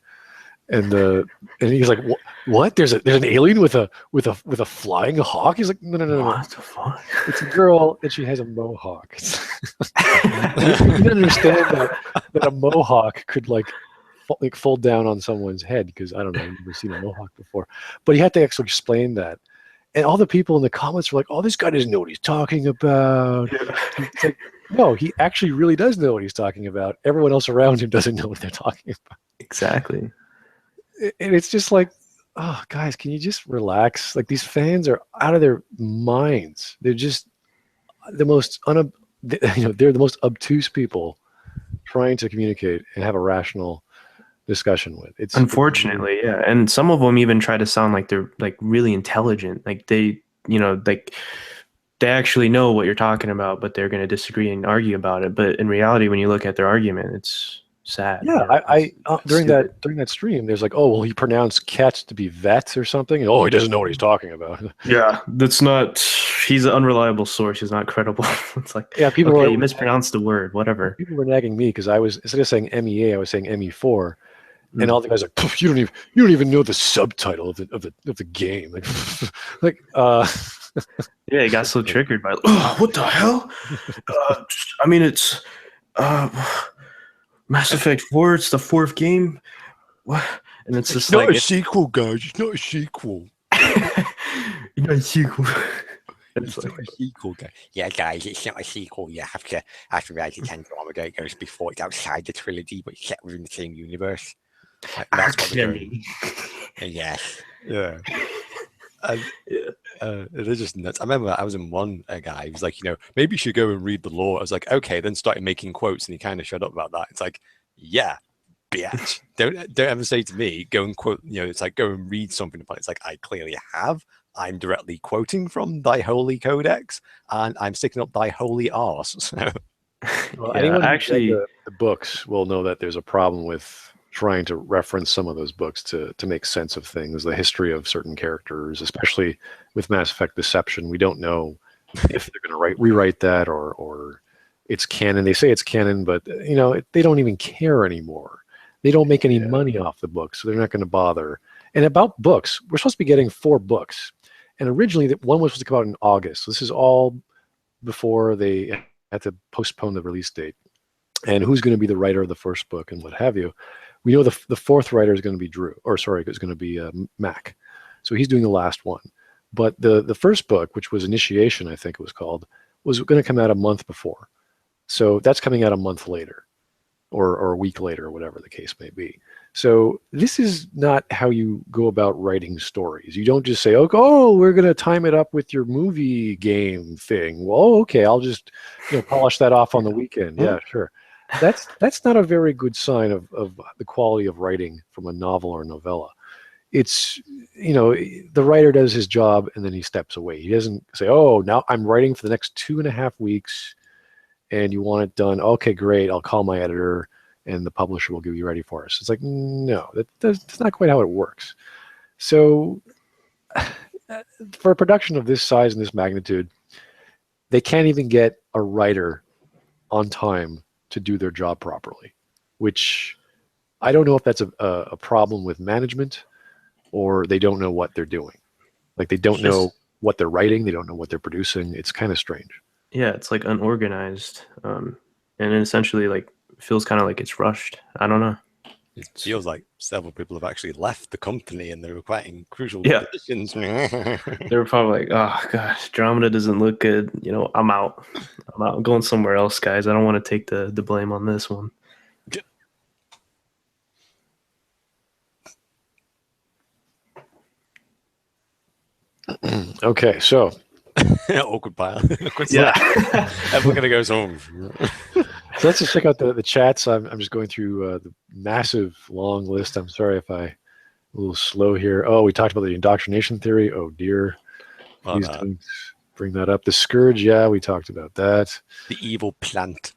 [SPEAKER 1] and he's like, what? There's an alien with a flying hawk? He's like, no.
[SPEAKER 2] What the fuck?
[SPEAKER 1] It's a girl, and she has a mohawk. You can understand that a mohawk could like fold down on someone's head, because I don't know, I've never seen a mohawk before. But he had to actually explain that. And all the people in the comments were like, oh, this guy doesn't know what he's talking about. It's like, no, he actually really does know what he's talking about. Everyone else around him doesn't know what they're talking about.
[SPEAKER 2] Exactly.
[SPEAKER 1] And it's just like, oh, guys, can you just relax? Like, these fans are out of their minds. They're just the most they're the most obtuse people trying to communicate and have a rational discussion with. It's
[SPEAKER 2] Unfortunately, yeah. And some of them even try to sound like they're like really intelligent. Like they, like they actually know what you're talking about, but they're going to disagree and argue about it. But in reality, when you look at their argument, it's sad.
[SPEAKER 1] Yeah, I during that stream, there's like, oh, well, he pronounced cats to be vets or something. And, oh, he doesn't know what he's talking about.
[SPEAKER 2] Yeah, that's not. He's an unreliable source. He's not credible. It's like,
[SPEAKER 1] yeah, people
[SPEAKER 2] okay,
[SPEAKER 1] were,
[SPEAKER 2] you mispronounced the word, whatever.
[SPEAKER 1] People were nagging me because I was, instead of saying MEA, I was saying ME4, and all the guys are like, you don't even know the subtitle of the game. Like,
[SPEAKER 2] yeah, he got so triggered by, what the hell? I mean, it's Mass Effect 4. It's the 4th game. What? And it's just
[SPEAKER 3] not a sequel, guys. It's not a sequel.
[SPEAKER 2] It's not a sequel.
[SPEAKER 3] It's not a sequel, guys. Yeah, guys, it's not a sequel. You have to write it 10 times ago. It goes before. It's outside the trilogy, but it's set within the same universe. That's what they're doing. Yes. Yeah. It is just nuts. I remember I was in one guy. He was like, maybe you should go and read the lore. I was like, okay. Then started making quotes, and he kind of shut up about that. It's like, yeah, bitch. Don't ever say to me, go and quote. It's like, go and read something about it. It's like, I clearly have. I'm directly quoting from thy holy codex, and I'm sticking up thy holy arse. So.
[SPEAKER 1] Well, anyone who read the books will know that there's a problem with trying to reference some of those books to make sense of things, the history of certain characters, especially with Mass Effect Deception. We don't know if they're going to rewrite that or it's canon. They say it's canon, but they don't even care anymore. They don't make any money off the books, so they're not going to bother. And about books, we're supposed to be getting 4 books, and originally one was supposed to come out in August. So this is all before they had to postpone the release date. And who's going to be the writer of the first book and what have you? We know the 4th writer is going to be is going to be Mac. So he's doing the last one. But the first book, which was Initiation, I think it was called, was going to come out a month before. So that's coming out a month later or a week later, or whatever the case may be. So this is not how you go about writing stories. You don't just say, oh, we're going to time it up with your movie game thing. Well, okay, I'll just polish that off on the weekend. Yeah, sure. That's not a very good sign of the quality of writing from a novel or novella. It's, the writer does his job and then he steps away. He doesn't say, oh, now I'm writing for the next 2.5 weeks and you want it done. Okay, great. I'll call my editor and the publisher will give you ready for us. It's like, no, that's not quite how it works. So for a production of this size and this magnitude, they can't even get a writer on time to do their job properly, which I don't know if that's a problem with management or they don't know what they're doing. Like they don't know what they're writing. They don't know what they're producing. It's kind of strange.
[SPEAKER 2] Yeah, it's like unorganized. And essentially like feels kind of like it's rushed. I don't know.
[SPEAKER 3] It feels like several people have actually left the company and they're quite in crucial positions.
[SPEAKER 2] They were probably like, oh gosh, Andromeda doesn't look good. I'm out. I'm going somewhere else, guys. I don't want to take the blame on this one.
[SPEAKER 1] Okay, so
[SPEAKER 3] awkward pile. Yeah, everyone gonna go home.
[SPEAKER 1] So let's just check out the chats. I'm just going through the massive long list. I'm sorry if I'm a little slow here. Oh, we talked about the indoctrination theory. Oh dear, please don't bring that up. The scourge. Yeah, we talked about that.
[SPEAKER 3] The evil plant.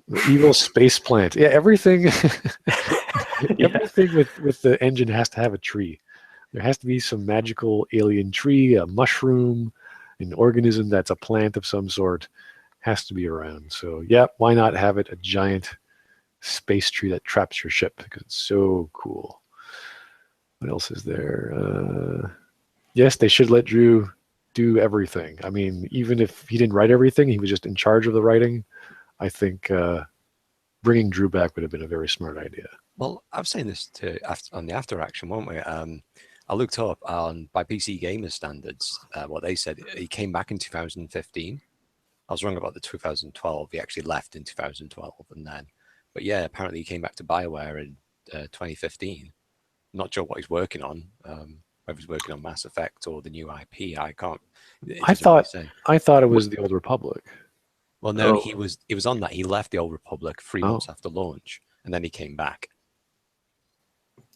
[SPEAKER 1] The evil space plant. Yeah, everything. Everything with the engine has to have a tree. There has to be some magical alien tree, a mushroom, an organism that's a plant of some sort has to be around. So yeah, why not have it a giant space tree that traps your ship, because it's so cool. What else is there? Yes, they should let Drew do everything. I mean, even if he didn't write everything, he was just in charge of the writing. I think bringing Drew back would have been a very smart idea.
[SPEAKER 3] Well, I was saying this on the after action, weren't we? I looked up on by PC Gamer standards what they said. He came back in 2015. I was wrong about the 2012. He actually left in 2012, and then, but yeah, apparently he came back to Bioware in 2015. Not sure what he's working on. Whether he's working on Mass Effect or the new IP, I can't.
[SPEAKER 1] I thought it was the Old Republic.
[SPEAKER 3] Well, no, he was on that. He left the Old Republic 3 months after launch, and then he came back.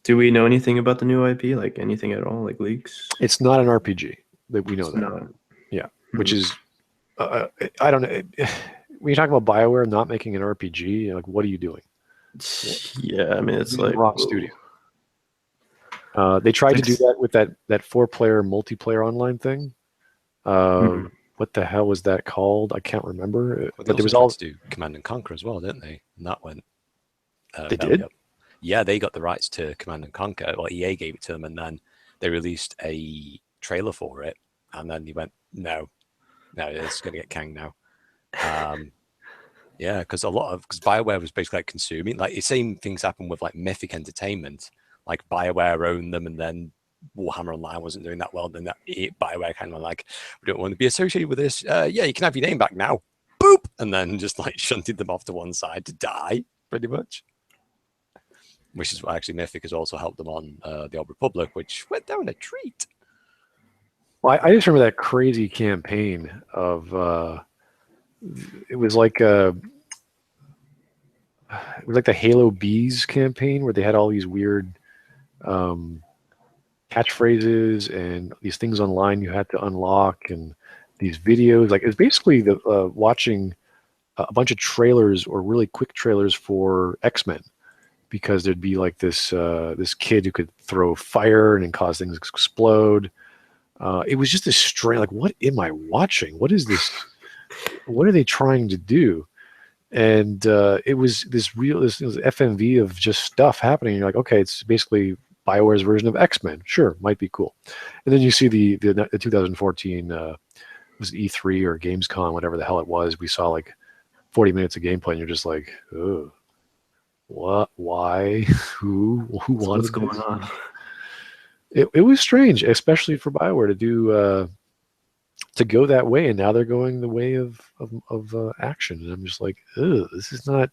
[SPEAKER 2] Do we know anything about the new IP? Like anything at all? Like leaks?
[SPEAKER 1] It's not an RPG. That we know
[SPEAKER 2] It's
[SPEAKER 1] that.
[SPEAKER 2] not.
[SPEAKER 1] Yeah, which is I don't know. When you talk about Bioware not making an RPG, like what are you doing?
[SPEAKER 2] Yeah, I mean it's
[SPEAKER 1] You're
[SPEAKER 2] like
[SPEAKER 1] wrong studio. They tried to do that with that 4-player multiplayer online thing. What the hell was that called? I can't remember.
[SPEAKER 3] Well,
[SPEAKER 1] but there was all
[SPEAKER 3] to do Command and Conquer as well, didn't they? And that went.
[SPEAKER 1] They did.
[SPEAKER 3] Up. Yeah, they got the rights to Command and Conquer. Well, EA gave it to them, and then they released a trailer for it, and then he went, no, it's going to get canned now. Yeah, because Bioware was basically like consuming, like the same things happened with like Mythic Entertainment. Like Bioware owned them, and then Warhammer Online wasn't doing that well. Then Bioware kind of like, we don't want to be associated with this. Yeah, you can have your name back now. Boop, and then just like shunted them off to one side to die, pretty much. Which is what actually Mythic has also helped them on the Old Republic, which went down a treat.
[SPEAKER 1] Well, I just remember that crazy campaign of it was like the Halo Bees campaign where they had all these weird catchphrases and these things online you had to unlock, and these videos. Like it's basically watching a bunch of trailers or really quick trailers for X-Men, because there'd be like this kid who could throw fire and cause things to explode. It was just a strange, like, what am I watching? What is this? What are they trying to do? And it was this FMV of just stuff happening. You're like, okay, it's basically Bioware's version of X-Men. Sure, might be cool. And then you see the 2014 was E3 or Gamescom, whatever the hell it was. We saw like 40 minutes of gameplay, and you're just like, oh, what? Why? Who wanted
[SPEAKER 2] what's going on?
[SPEAKER 1] It was strange, especially for Bioware to do to go that way, and now they're going the way of action, and I'm just like, ugh, this is not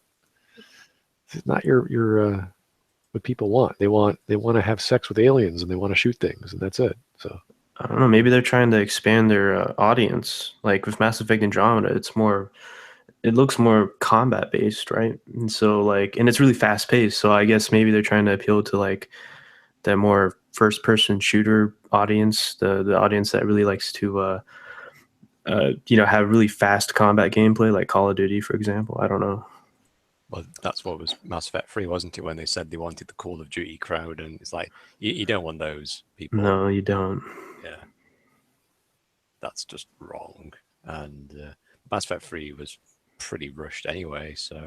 [SPEAKER 1] your what people want. They want to have sex with aliens, and they want to shoot things, and that's it. So
[SPEAKER 2] I don't know. Maybe they're trying to expand their audience. Like with Mass Effect Andromeda, it looks more combat based, right? And so like, and it's really fast paced. So I guess maybe they're trying to appeal to like that more first person shooter audience, the audience that really likes to have really fast combat gameplay, like Call of Duty, for example. I don't know.
[SPEAKER 3] Well, that's what was Mass Effect 3, wasn't it? When they said they wanted the Call of Duty crowd, and it's like you don't want those people.
[SPEAKER 2] No, you don't.
[SPEAKER 3] Yeah, that's just wrong. And Mass Effect 3 was pretty rushed anyway. So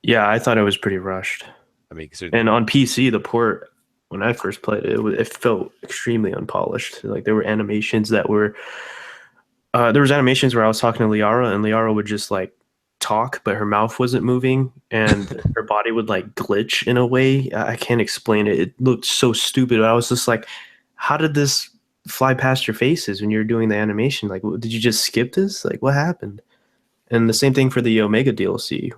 [SPEAKER 2] yeah, I thought it was pretty rushed.
[SPEAKER 3] I mean,
[SPEAKER 2] and on PC, the port when I first played it, it felt extremely unpolished. Like there were animations that were. There was animations where I was talking to Liara, and Liara would just like talk, but her mouth wasn't moving, and her body would like glitch in a way. I can't explain it. It looked so stupid. I was just like, how did this fly past your faces when you're doing the animation? Like, did you just skip this? Like, what happened? And the same thing for the Omega DLC,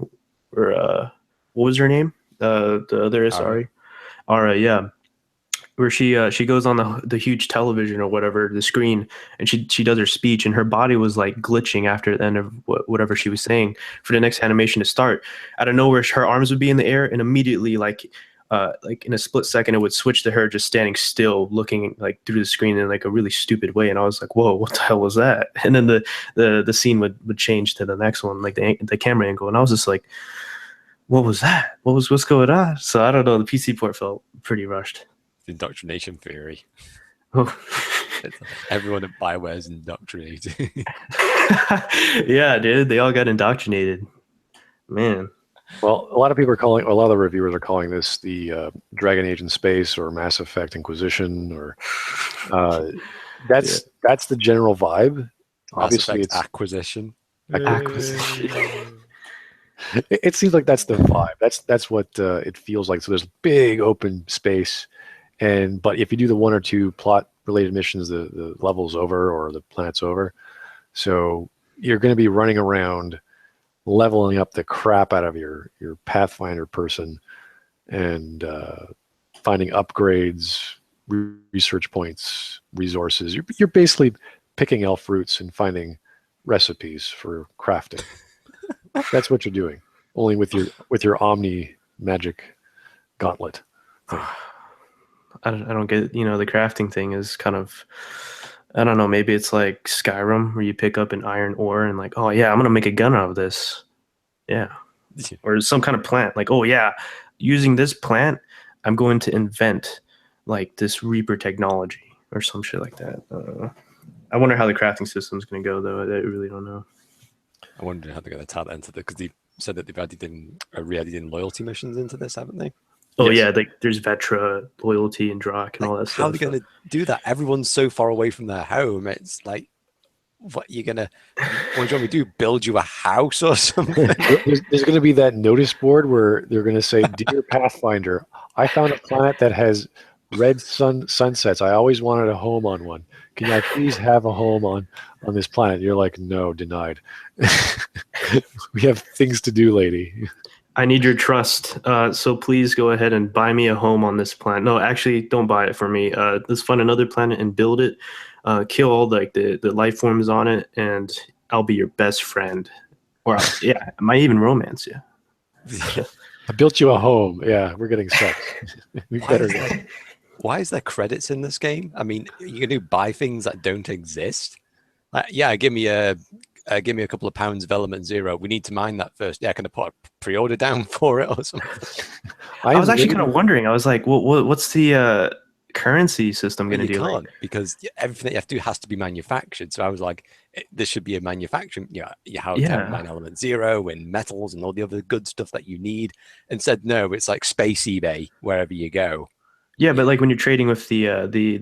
[SPEAKER 2] or what was her name? The other Asari. Ara, yeah. Where she goes on the huge television or whatever, the screen, and she does her speech, and her body was like glitching after the end of whatever she was saying for the next animation to start. Out of nowhere, her arms would be in the air, and immediately like in a split second, it would switch to her just standing still, looking like through the screen in like a really stupid way. And I was like, whoa, what the hell was that? And then the scene would change to the next one, like the camera angle, and I was just like, what was that? What's going on? So I don't know. The PC port felt pretty rushed.
[SPEAKER 3] Indoctrination theory.
[SPEAKER 2] Oh.
[SPEAKER 3] Everyone at Bioware is indoctrinated.
[SPEAKER 2] Yeah, dude, they all got indoctrinated. Man.
[SPEAKER 1] Well, a lot of people are calling, a lot of the reviewers are calling this the Dragon Age in Space or Mass Effect Inquisition, or that's the general vibe.
[SPEAKER 3] Mass
[SPEAKER 1] Obviously,
[SPEAKER 3] Effect
[SPEAKER 1] it's
[SPEAKER 3] Acquisition.
[SPEAKER 2] Acquisition.
[SPEAKER 1] it seems like that's the vibe. That's what it feels like. So there's big open space, but if you do the one or two plot related missions, the level's over or the planet's over. So you're going to be running around, leveling up the crap out of your Pathfinder person, and finding upgrades, research points, resources. You're basically picking elf roots and finding recipes for crafting. That's what you're doing, only with your Omni magic gauntlet thing.
[SPEAKER 2] I don't get, the crafting thing is kind of, I don't know, maybe it's like Skyrim where you pick up an iron ore and like, oh yeah, I'm gonna make a gun out of this. Yeah. Or some kind of plant. Like, oh yeah, using this plant, I'm going to invent like this Reaper technology or some shit like that. I wonder how the crafting system is going to go, though. I really don't know.
[SPEAKER 3] I wonder how they're going to tap into it, because they said that they've added in loyalty missions into this, haven't they?
[SPEAKER 2] Oh yeah, like there's Vetra, loyalty, and Drak, and all that stuff.
[SPEAKER 3] How are they going to do that? Everyone's so far away from their home. It's like, what do you want me to do? Build you a house or something?
[SPEAKER 1] There's going to be that notice board where they're going to say, "Dear Pathfinder, I found a planet that has red sunsets. I always wanted a home on one. Can I please have a home on this planet?" And you're like, "No, denied. We have things to do, lady.
[SPEAKER 2] I need your trust. So please go ahead and buy me a home on this planet. No, actually, don't buy it for me. Let's find another planet and build it. Kill all the life forms on it, and I'll be your best friend. Or I might even romance you.
[SPEAKER 1] I built you a home. Yeah, we're getting sex. We better go."
[SPEAKER 3] Why is there credits in this game? I mean, you can do buy things that don't exist. Yeah, give me a couple of pounds of element 0. We need to mine that first. Yeah, can I put a pre-order down for it or something?
[SPEAKER 2] I was actually kind of wondering. I was like, what's the currency system going to do?
[SPEAKER 3] You can't, because everything that you have to do has to be manufactured. So I was like, this should be a manufacturing. How to mine element 0 and metals and all the other good stuff that you need. Instead, no, it's like space eBay wherever you go.
[SPEAKER 2] Yeah, but like when you're trading with the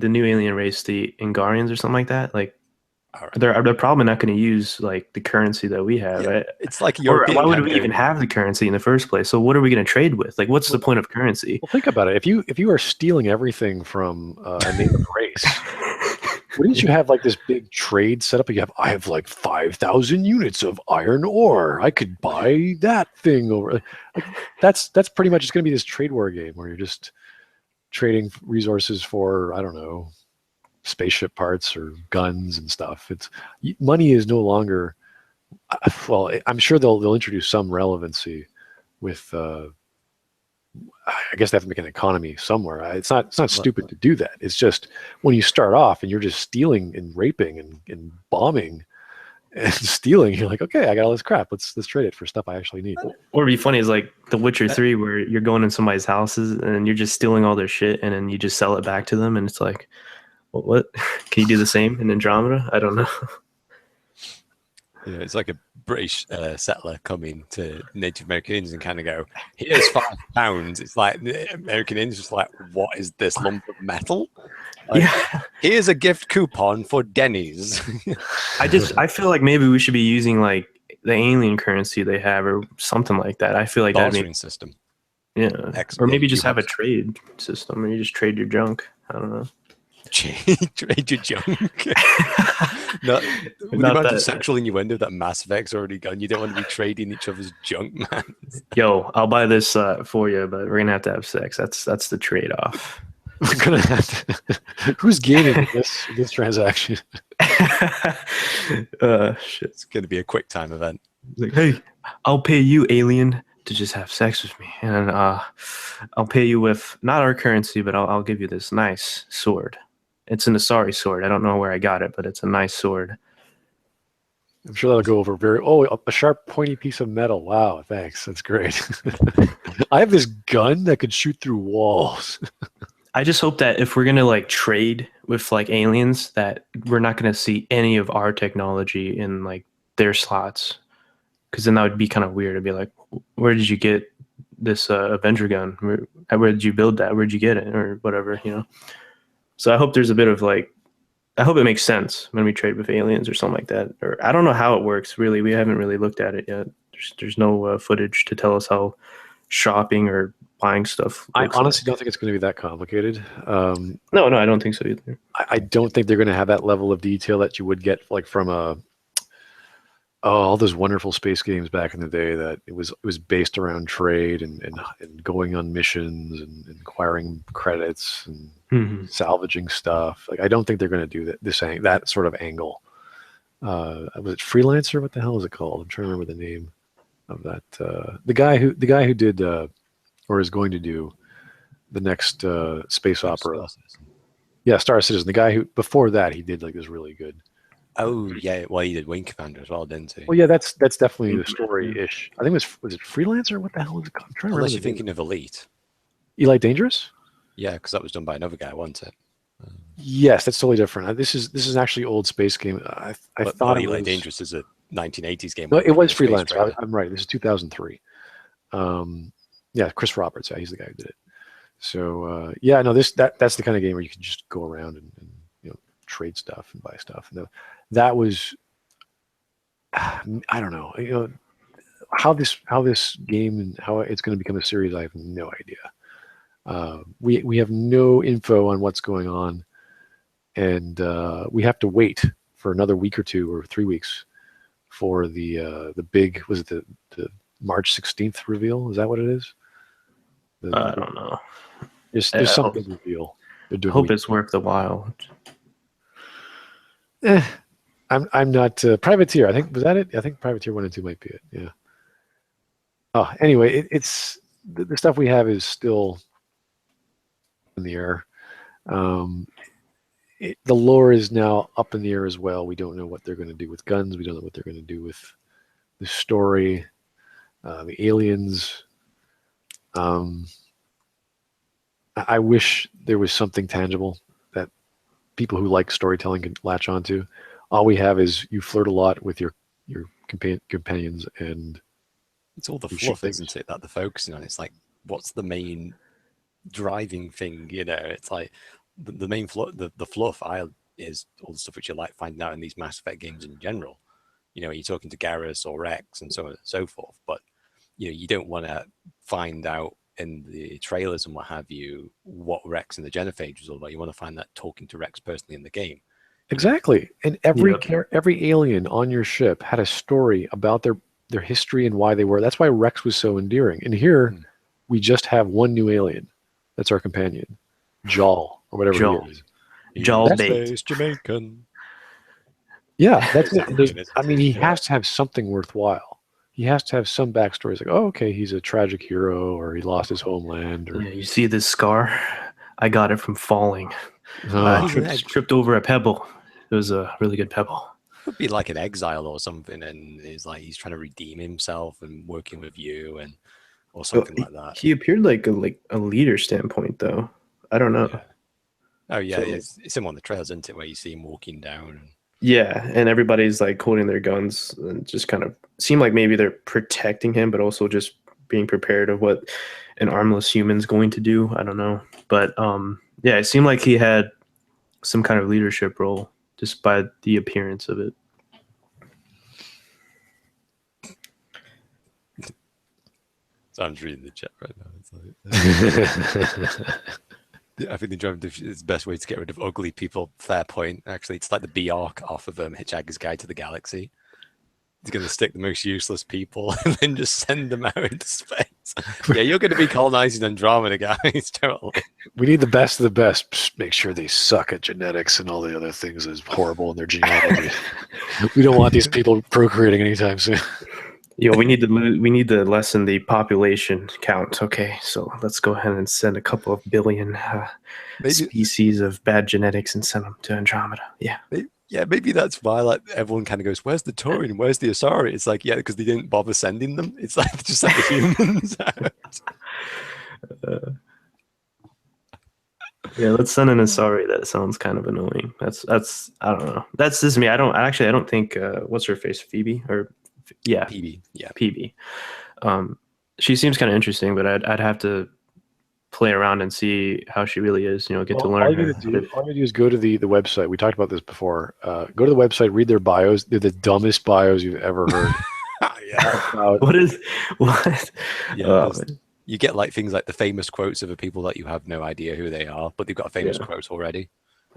[SPEAKER 2] new alien race, the Ingarians or something like that, like they're probably not going to use like the currency that we have.
[SPEAKER 3] Yeah, it's like
[SPEAKER 2] why would we even have the currency in the first place? So what are we going to trade with? Like, what's the point of currency?
[SPEAKER 1] Well, think about it. If you are stealing everything from a native race, wouldn't you have like this big trade set up? I have like 5,000 units of iron ore. I could buy that thing over. Like, that's pretty much, it's going to be this trade war game where you're just trading resources for, I don't know, spaceship parts or guns and stuff. Money is no longer, well, I'm sure they'll introduce some relevancy with I guess they have to make an economy somewhere. It's not stupid to do that. It's just when you start off and you're just stealing and raping and bombing and stealing, you're like, okay, I got all this crap. Let's trade it for stuff I actually need.
[SPEAKER 2] What would be funny is like The Witcher 3, where you're going in somebody's houses and you're just stealing all their shit, and then you just sell it back to them, and it's like, what? Can you do the same in Andromeda? I don't know.
[SPEAKER 3] It's like a British settler coming to Native American Indians and kind of go, "Here's £5." It's like the American Indians just like, "What is this lump of metal?" Like, here's a gift coupon for Denny's.
[SPEAKER 2] I feel like maybe we should be using like the alien currency they have or something like that. I feel like
[SPEAKER 3] bartering system.
[SPEAKER 2] Yeah. Or maybe just have a trade system where you just trade your junk. I don't know.
[SPEAKER 3] Trade your junk. Not the sexual innuendo that Mass Effect's already gone. You don't want to be trading each other's junk, man.
[SPEAKER 2] Yo, I'll buy this for you, but we're gonna have to have sex. That's the trade-off.
[SPEAKER 1] We're gonna have to. Who's gaining this transaction?
[SPEAKER 2] Shit.
[SPEAKER 3] It's gonna be a quick time event.
[SPEAKER 2] Like, hey, I'll pay you, alien, to just have sex with me, and I'll pay you with not our currency, but I'll give you this nice sword. It's an Asari sword. I don't know where I got it, but it's a nice sword.
[SPEAKER 1] I'm sure that'll go over a sharp, pointy piece of metal. Wow, thanks. That's great. I have this gun that could shoot through walls.
[SPEAKER 2] I just hope that if we're gonna like trade with like aliens, that we're not gonna see any of our technology in like their slots, because then that would be kind of weird. It'd be like, where did you get this Avenger gun? Where did you build that? Where'd you get it, or whatever, you know? So I hope there's a bit of like, I hope it makes sense when we trade with aliens or something like that. Or I don't know how it works. Really, we haven't really looked at it yet. There's no footage to tell us how shopping or buying stuff
[SPEAKER 1] I
[SPEAKER 2] looks
[SPEAKER 1] honestly
[SPEAKER 2] like.
[SPEAKER 1] don't think it's going to be that complicated.
[SPEAKER 2] No, I don't think so either.
[SPEAKER 1] I don't think they're going to have that level of detail that you would get like from all those wonderful space games back in the day that it was based around trade and going on missions and acquiring credits and salvaging stuff. Like I don't think they're going to do that sort of angle. Was it Freelancer? What the hell is it called? I'm trying to remember the name of that. The guy who did or is going to do the next space opera. Yeah, Star Citizen. The guy who before that he did like this really good.
[SPEAKER 3] Oh yeah, well he did Wing Commander as well, didn't he?
[SPEAKER 1] Well, yeah, that's definitely the story-ish. I think was it Freelancer? What the hell was it called? I'm trying to
[SPEAKER 3] Unless
[SPEAKER 1] remember
[SPEAKER 3] you're thinking of Elite.
[SPEAKER 1] Elite Dangerous?
[SPEAKER 3] Yeah, because that was done by another guy, wasn't it?
[SPEAKER 1] Yes, that's totally different. This is actually old space game. I thought it
[SPEAKER 3] Elite
[SPEAKER 1] was
[SPEAKER 3] Dangerous is a 1980s game.
[SPEAKER 1] no, it was
[SPEAKER 3] Space
[SPEAKER 1] Freelancer.
[SPEAKER 3] trailer.
[SPEAKER 1] I'm right. This is 2003. Yeah, Chris Roberts. Yeah, he's the guy who did it. So yeah, no, that's the kind of game where you can just go around and you know trade stuff and buy stuff. And that was I don't know, you know how this game and how it's going to become a series. I have no idea. We have no info on what's going on, and we have to wait for another week or 2 or 3 weeks for the big, was it the March 16th reveal? Is that what it is?
[SPEAKER 2] I don't know.
[SPEAKER 1] There's some big reveal.
[SPEAKER 2] I hope it's worth the while.
[SPEAKER 1] I'm not Privateer. I think was that it. I think Privateer 1 and 2 might be it. Yeah. Oh, anyway, it's the stuff we have is still in the air. The lore is now up in the air as well. We don't know what they're going to do with guns. We don't know what they're going to do with the story, the aliens. I wish there was something tangible that people who like storytelling can latch onto. All we have is you flirt a lot with your companions, and
[SPEAKER 3] it's all the fluff, isn't it, that they're focusing on? It's like, what's the main driving thing? You know, it's like the main fluff. The fluff is all the stuff which you like finding out in these Mass Effect games in general. You know, you're talking to Garrus or Rex and so on and so forth, but you know, you don't want to find out in the trailers and what have you what Rex and the Genophage was all about. You want to find that talking to Rex personally in the game.
[SPEAKER 1] Exactly. And every alien on your ship had a story about their history and why they were. That's why Rex was so endearing. And here we just have one new alien. That's our companion, Jal, or whatever he is.
[SPEAKER 2] Jal Bait.
[SPEAKER 3] Jamaican.
[SPEAKER 1] Yeah, that's it. I mean, he has to have something worthwhile. He has to have some backstory. It's like, oh, okay, he's a tragic hero, or he lost his homeland. Or...
[SPEAKER 2] Yeah, you see this scar? I got it from falling. Tripped over a pebble. It was a really good pebble.
[SPEAKER 3] Could be like an exile or something, and he's trying to redeem himself and working with you, and or something like that.
[SPEAKER 2] He appeared like a leader standpoint, though. I don't know.
[SPEAKER 3] Yeah. Oh yeah, so, it's him on the trails, isn't it? Where you see him walking down. And...
[SPEAKER 2] Yeah, and everybody's like holding their guns and just kind of seem like maybe they're protecting him, but also just being prepared of what an armless human's going to do. I don't know, but yeah, it seemed like he had some kind of leadership role just by the appearance of it.
[SPEAKER 3] So I'm just reading the chat right now. It's like, I think the best way to get rid of ugly people. Fair point. Actually, it's like the B arc off of Hitchhiker's Guide to the Galaxy. He's going to stick the most useless people and then just send them out into space. Yeah, you're going to be colonizing Andromeda, guys. Totally.
[SPEAKER 1] We need the best of the best. Just make sure they suck at genetics and all the other things that's horrible in their genealogy. We don't want these people procreating anytime soon.
[SPEAKER 2] Yo, we need to lessen the population count. Okay, so let's go ahead and send a couple of billion species of bad genetics and send them to Andromeda. Yeah.
[SPEAKER 3] Maybe that's why like everyone kind of goes, "Where's the Turian? Where's the Asari?" It's like, yeah, because they didn't bother sending them. It's like they just sent the humans out.
[SPEAKER 2] Yeah, let's send in a sorry. That sounds kind of annoying. That's I don't know. That's just me. I don't think what's her face, Phoebe, or yeah,
[SPEAKER 3] PB, yeah.
[SPEAKER 2] PB. She seems kind of interesting, but I'd have to play around and see how she really is. You know, get to
[SPEAKER 1] Well,
[SPEAKER 2] learn her. But if,
[SPEAKER 1] all you gotta do is go to the website. We talked about this before. Go to the website, read their bios. They're the dumbest bios you've ever heard.
[SPEAKER 3] Yeah.
[SPEAKER 2] what is what?
[SPEAKER 3] Yeah,
[SPEAKER 2] Oh,
[SPEAKER 3] you get like things like the famous quotes of the people that you have no idea who they are, but they've got a famous
[SPEAKER 2] Yeah.
[SPEAKER 3] quote already.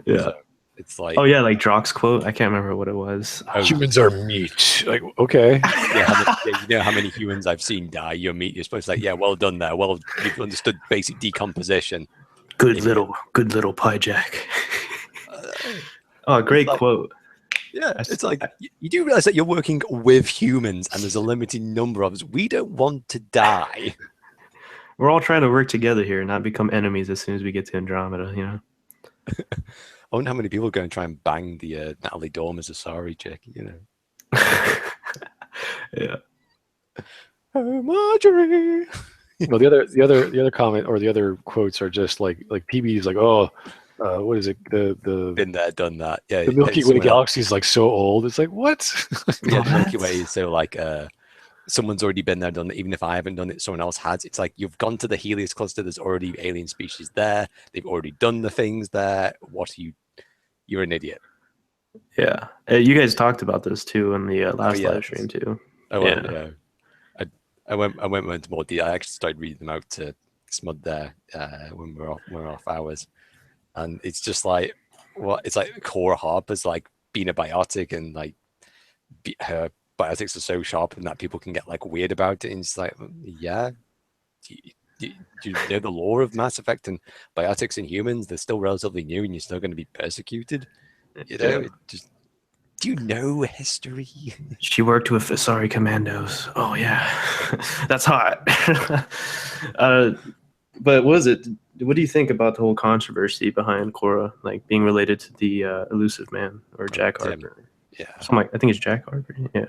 [SPEAKER 2] yeah.
[SPEAKER 3] So it's like,
[SPEAKER 2] Oh yeah, like Drock's quote. I can't remember what it was.
[SPEAKER 1] Humans are meat. Like, okay.
[SPEAKER 3] you know how many humans I've seen die. Your meat. You're supposed to like, yeah, well done there. Well, you've understood basic decomposition.
[SPEAKER 2] Good
[SPEAKER 3] Idiot.
[SPEAKER 2] little pie jack. Oh, great
[SPEAKER 3] like,
[SPEAKER 2] quote.
[SPEAKER 3] Yeah, it's like you do realize that you're working with humans, and there's a limited number of us. We don't want to die.
[SPEAKER 2] We're all trying to work together here, not become enemies as soon as we get to Andromeda. You know.
[SPEAKER 3] I wonder how many people are going to try and bang the Natalie Dormer's Asari chick. You know.
[SPEAKER 2] Yeah.
[SPEAKER 3] Oh, Marjorie.
[SPEAKER 1] No, the other comment or the other quotes are just like PB is like, oh, what is it? The
[SPEAKER 3] Been there, done that. Yeah,
[SPEAKER 1] the Milky Way galaxy is like so old. It's like, what?
[SPEAKER 3] Yeah, the Milky Way is so like someone's already been there, done it. Even if I haven't done it, someone else has. It's like you've gone to the Helios cluster. There's already alien species there. They've already done the things there. What are you? You're an idiot.
[SPEAKER 2] Yeah, you guys talked about this too in the last live stream too.
[SPEAKER 3] Oh
[SPEAKER 2] yeah.
[SPEAKER 3] yeah. I went into more detail. I actually started reading them out to Smud there when we're off hours, and it's just like it's like Cora Harper's like being a biotic, and like her biotics are so sharp and that people can get like weird about it, and it's like, yeah, do you know the lore of Mass Effect and biotics in humans? They're still relatively new, and you're still going to be persecuted. You know, just. Do you know history?
[SPEAKER 2] She worked with Asari Commandos. Oh yeah, that's hot. But what is it? What do you think about the whole controversy behind Cora, like being related to the elusive man or Jack Harper?
[SPEAKER 3] Yeah,
[SPEAKER 2] I think it's Jack Harper. Yeah,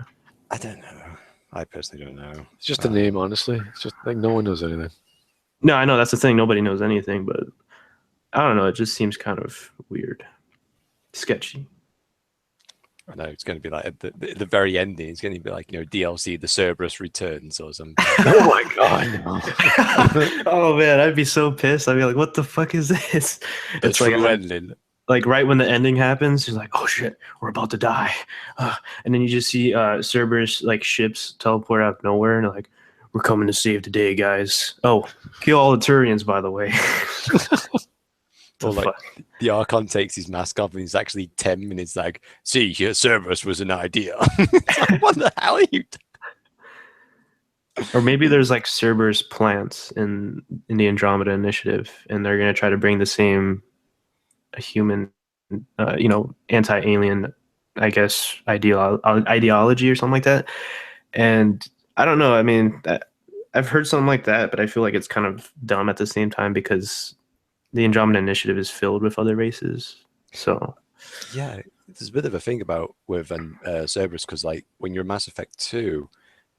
[SPEAKER 3] I don't know. I personally don't know.
[SPEAKER 1] It's just a name, honestly. It's just like no one knows anything.
[SPEAKER 2] No, I know that's the thing. Nobody knows anything, but I don't know. It just seems kind of weird, sketchy.
[SPEAKER 3] I know it's going to be like at the very ending. It's going to be like, you know, DLC, the Cerberus returns or something.
[SPEAKER 1] Oh my god! No.
[SPEAKER 2] Oh man, I'd be so pissed. I'd be like, "What the fuck is this?"
[SPEAKER 3] It's like ending.
[SPEAKER 2] Like right when the ending happens, she's like, "Oh shit, we're about to die," and then you just see Cerberus like ships teleport out of nowhere, and like, "We're coming to save the day, guys." Oh, kill all the Turians, by the way.
[SPEAKER 3] Or like the Archon takes his mask off and he's actually 10 minutes like, see, your Cerberus was an idea. Like, what the hell are you
[SPEAKER 2] Or maybe there's like Cerberus plants in the Andromeda Initiative, and they're gonna try to bring the same human, anti-alien, I guess, ideology or something like that. And I don't know. I mean, I've heard something like that, but I feel like it's kind of dumb at the same time because the Andromeda Initiative is filled with other races. So
[SPEAKER 3] yeah, there's a bit of a thing about with Cerberus, because like when you're Mass Effect 2,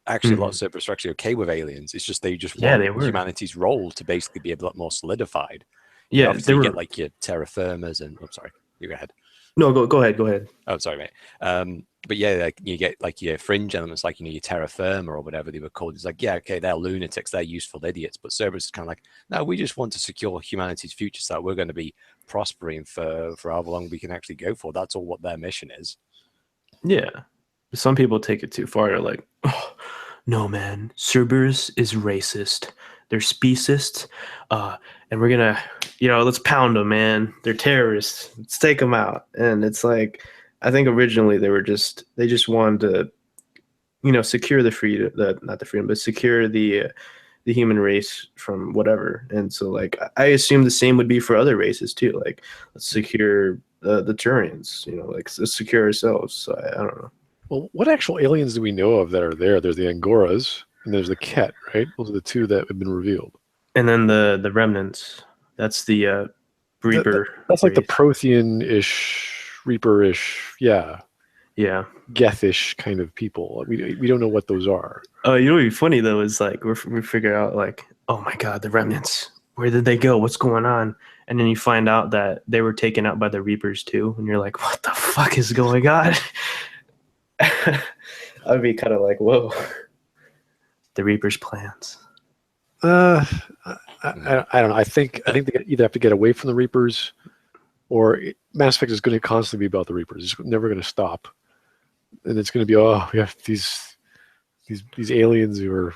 [SPEAKER 3] actually a lot of Cerberus are actually okay with aliens. It's just they want humanity's role to basically be a lot more solidified.
[SPEAKER 2] Yeah,
[SPEAKER 3] obviously you get like your terraformers and I'm sorry, you go ahead.
[SPEAKER 2] No, go ahead.
[SPEAKER 3] Oh, sorry, mate. But yeah, like you get like your fringe elements, like, you know, your terra firma or whatever they were called. It's like, yeah, okay, they're lunatics, they're useful idiots. But Cerberus is kind of like, no, we just want to secure humanity's future so that we're going to be prospering for however long we can actually go for. That's all what their mission is.
[SPEAKER 2] Yeah. Some people take it too far. They're like, oh, no, man, Cerberus is racist. They're speciest. And we're going to, let's pound them, man. They're terrorists. Let's take them out. And it's like, I think originally they just wanted to, secure the freedom, not the freedom, but secure the human race from whatever. And so, like, I assume the same would be for other races too. Like, let's secure the Turians, like, let's secure ourselves. So I don't know.
[SPEAKER 1] Well, what actual aliens do we know of that are there? There's the Angoras and there's the Ket, right? Those are the two that have been revealed.
[SPEAKER 2] And then the remnants. That's the Reaper.
[SPEAKER 1] That's like the Prothean-ish, Reaper-ish, yeah, Geth-ish kind of people. We don't know what those are.
[SPEAKER 2] What would be funny though is like we figure out like, oh my god, the remnants. Where did they go? What's going on? and then you find out that they were taken out by the Reapers too, and you're like, what the fuck is going on? I'd be kind of like, whoa, the Reapers' plans.
[SPEAKER 1] I don't know. I think they either have to get away from the Reapers, or Mass Effect is going to constantly be about the Reapers. It's never going to stop, and it's going to be, oh, we have these aliens who are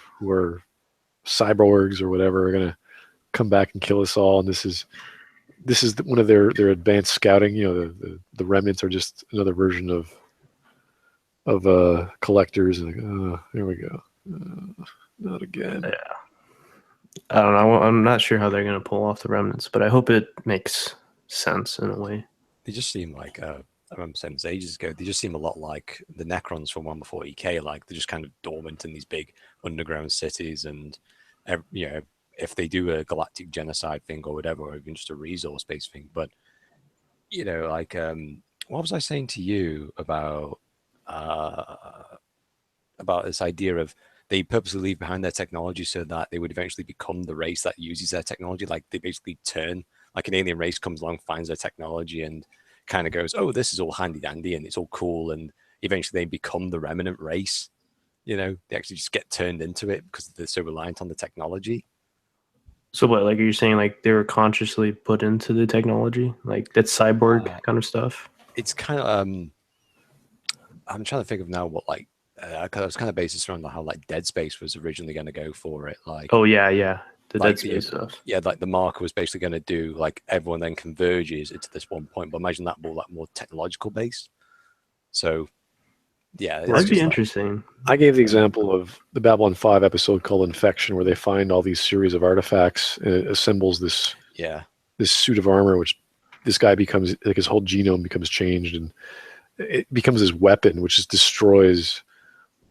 [SPEAKER 1] cyborgs or whatever are going to come back and kill us all, and this is one of their advanced scouting. You know, the remnants are just another version of collectors, and like, oh, here we go, not again.
[SPEAKER 2] Yeah. I don't know. I'm not sure how they're going to pull off the remnants, but I hope it makes sense in a way.
[SPEAKER 3] They just seem like, I remember saying this ages ago, they just seem a lot like the Necrons from 1 before EK. Like, they're just kind of dormant in these big underground cities. And, you know, if they do a galactic genocide thing or whatever, or even just a resource-based thing. But, you know, like, what was I saying to you about this idea of they purposely leave behind their technology so that they would eventually become the race that uses their technology? Like, they basically turn, like an alien race comes along, finds their technology, and kind of goes, oh, this is all handy dandy and it's all cool, and eventually they become the remnant race. You know, they actually just get turned into it because they're so reliant on the technology.
[SPEAKER 2] So what, like, are you saying like they were consciously put into the technology, like that cyborg kind of stuff?
[SPEAKER 3] It's kind of I'm trying to think of now what, like, because I was kind of based around how like Dead Space was originally going to go for it. Like,
[SPEAKER 2] oh yeah, the
[SPEAKER 3] like
[SPEAKER 2] Dead Space stuff.
[SPEAKER 3] Yeah, like the marker was basically going to do like everyone then converges into this one point. But imagine that more technological based. So yeah,
[SPEAKER 2] That'd be interesting.
[SPEAKER 1] I gave the example of the Babylon 5 episode called Infection, where they find all these series of artifacts, and it assembles this suit of armor, which this guy becomes, like, his whole genome becomes changed, and it becomes this weapon which just destroys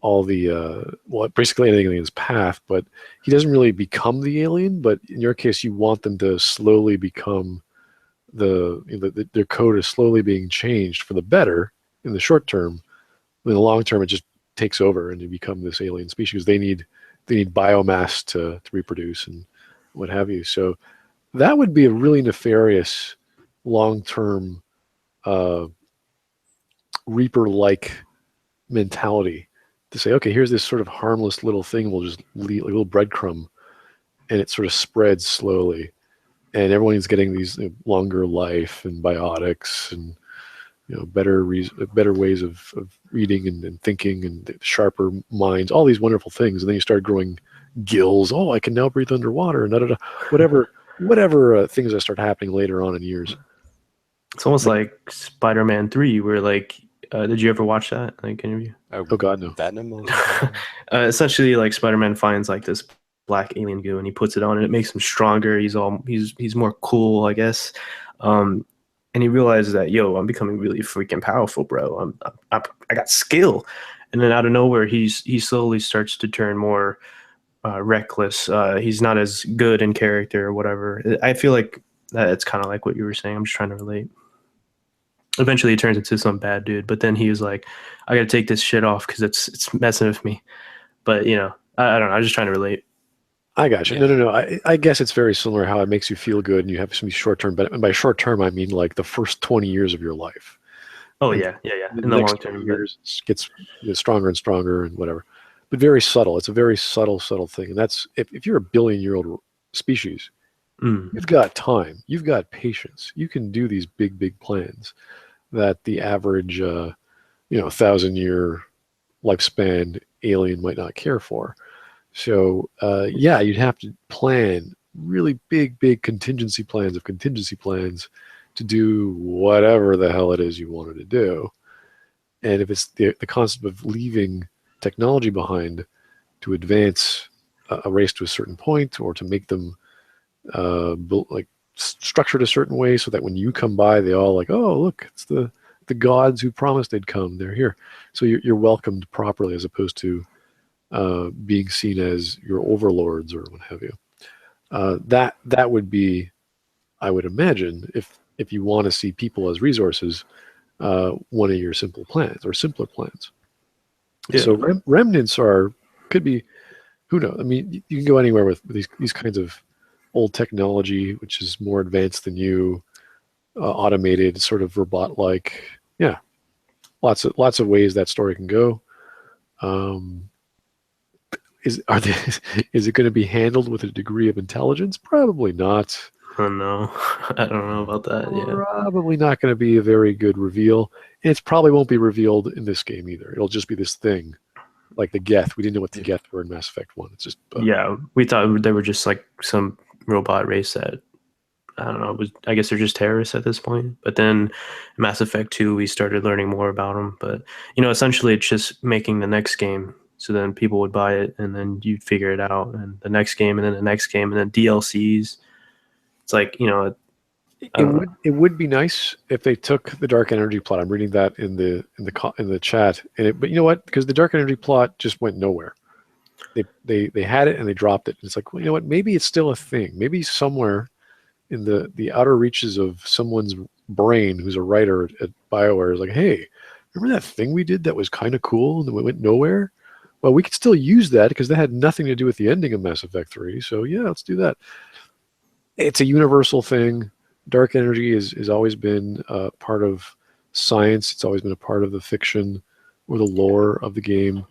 [SPEAKER 1] all the basically anything in his path. But he doesn't really become the alien, but in your case you want them to slowly become their code is slowly being changed for the better in the short term. In the long term, it just takes over and you become this alien species. They need biomass to reproduce and what have you. So that would be a really nefarious long-term Reaper-like mentality, to say, okay, here's this sort of harmless little thing, we'll just leave, like a little breadcrumb, and it sort of spreads slowly, and everyone's getting these longer life and biotics and better ways of reading and thinking and sharper minds, all these wonderful things. And then you start growing gills. Oh, I can now breathe underwater, and whatever things that start happening later on in years.
[SPEAKER 2] It's almost like Spider-Man 3, where like, did you ever watch that? Like, any of you?
[SPEAKER 1] Oh God, no.
[SPEAKER 3] Venom.
[SPEAKER 2] Essentially, like, Spider-Man finds like this black alien goo and he puts it on and it makes him stronger. He's more cool, I guess. And he realizes that, yo, I'm becoming really freaking powerful, bro. I got skill. And then out of nowhere, he slowly starts to turn more reckless. He's not as good in character or whatever. I feel like it's kind of like what you were saying. I'm just trying to relate. Eventually, he turns into some bad dude, but then he was like, I got to take this shit off because it's messing with me. But, I don't know. I was just trying to relate.
[SPEAKER 1] I got you. Yeah. No. I guess it's very similar how it makes you feel good and you have some short-term benefit. And by short-term, I mean like the first 20 years of your life.
[SPEAKER 2] Oh, and yeah. In the long term,
[SPEAKER 1] years gets stronger and stronger and whatever. But very subtle. It's a very subtle thing. And that's, if you're a billion-year-old species, you've got time. You've got patience. You can do these big plans that the average, 1,000-year lifespan alien might not care for. So, you'd have to plan really big contingency plans to do whatever the hell it is you wanted to do. And if it's the concept of leaving technology behind to advance a race to a certain point, or to make them structured a certain way so that when you come by, they all like, oh, look, it's the gods who promised they'd come. They're here. So you're welcomed properly, as opposed to being seen as your overlords or what have you. That would be, I would imagine, if you want to see people as resources, one of your simpler plans. Yeah. So remnants could be, who knows? I mean, you can go anywhere with these kinds of old technology, which is more advanced than you, automated, sort of robot-like. Yeah, lots of ways that story can go. Is it going to be handled with a degree of intelligence? Probably not.
[SPEAKER 2] Oh no, I don't know about that. Yeah.
[SPEAKER 1] Probably not going to be a very good reveal. And it probably won't be revealed in this game either. It'll just be this thing, like the Geth. We didn't know what the Geth were in Mass Effect 1. It's just
[SPEAKER 2] Yeah, we thought they were just like some robot race that I don't know. I guess they're just terrorists at this point. But then Mass Effect 2, we started learning more about them. But essentially, it's just making the next game. So then people would buy it, and then you'd figure it out, and the next game, and then the next game, and then DLCs. It's like
[SPEAKER 1] it would be nice if they took the dark energy plot. I'm reading that in the chat, but you know what? Because the dark energy plot just went nowhere. They had it and they dropped it. And it's like, well, you know what? Maybe it's still a thing. Maybe somewhere in the outer reaches of someone's brain who's a writer at Bioware is like, hey, remember that thing we did that was kind of cool and it went nowhere? Well, we could still use that because that had nothing to do with the ending of Mass Effect 3. So yeah, let's do that. It's a universal thing. Dark energy has always been part of science. It's always been a part of the fiction or the lore of the game.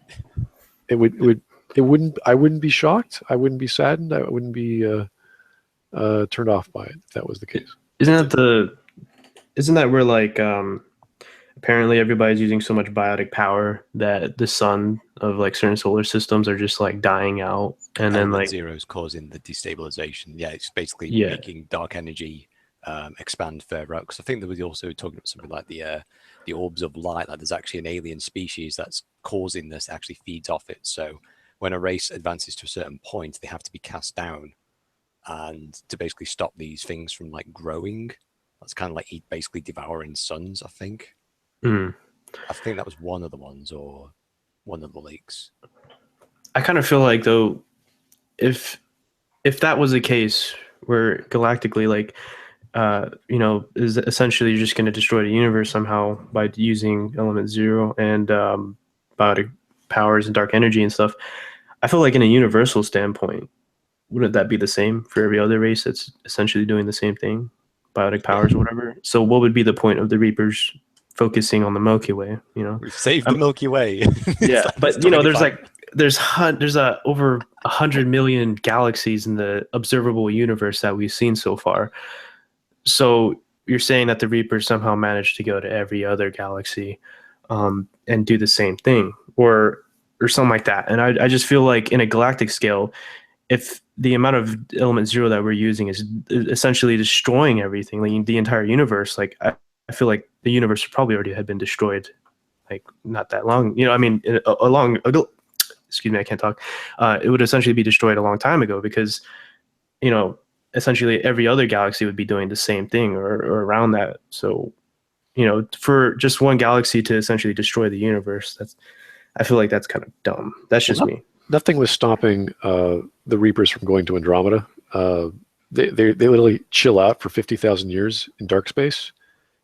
[SPEAKER 1] I wouldn't be shocked. I wouldn't be saddened. I wouldn't be turned off by it if that was the case.
[SPEAKER 2] Isn't that where like apparently everybody's using so much biotic power that the sun of like certain solar systems are just like dying out, and then like
[SPEAKER 3] zero is causing the destabilization. Yeah, it's basically making dark energy expand further out. Because I think there was also talking about something like the orbs of light. Like there's actually an alien species that's causing this, actually feeds off it. So when a race advances to a certain point, they have to be cast down, and to basically stop these things from like growing. That's kind of like basically devouring suns, I think. I think that was one of the ones, or one of the leaks.
[SPEAKER 2] I kind of feel like, though, if that was the case, where galactically, like, is essentially you're just going to destroy the universe somehow by using element zero and biotic powers and dark energy and stuff. I feel like in a universal standpoint, wouldn't that be the same for every other race that's essentially doing the same thing, biotic powers or whatever? So what would be the point of the Reapers focusing on the Milky Way?
[SPEAKER 3] We've saved the Milky Way.
[SPEAKER 2] Yeah, but there's over 100 million galaxies in the observable universe that we've seen so far. So you're saying that the Reapers somehow managed to go to every other galaxy and do the same thing, or something like that. And I just feel like in a galactic scale, if the amount of element zero that we're using is essentially destroying everything, like the entire universe, like I feel like the universe probably already had been destroyed, like not that long. Excuse me, I can't talk. It would essentially be destroyed a long time ago because, essentially every other galaxy would be doing the same thing or around that. So, for just one galaxy to essentially destroy the universe, I feel like that's kind of dumb. That's just me.
[SPEAKER 1] Nothing was stopping the Reapers from going to Andromeda. They literally chill out for 50,000 years in dark space,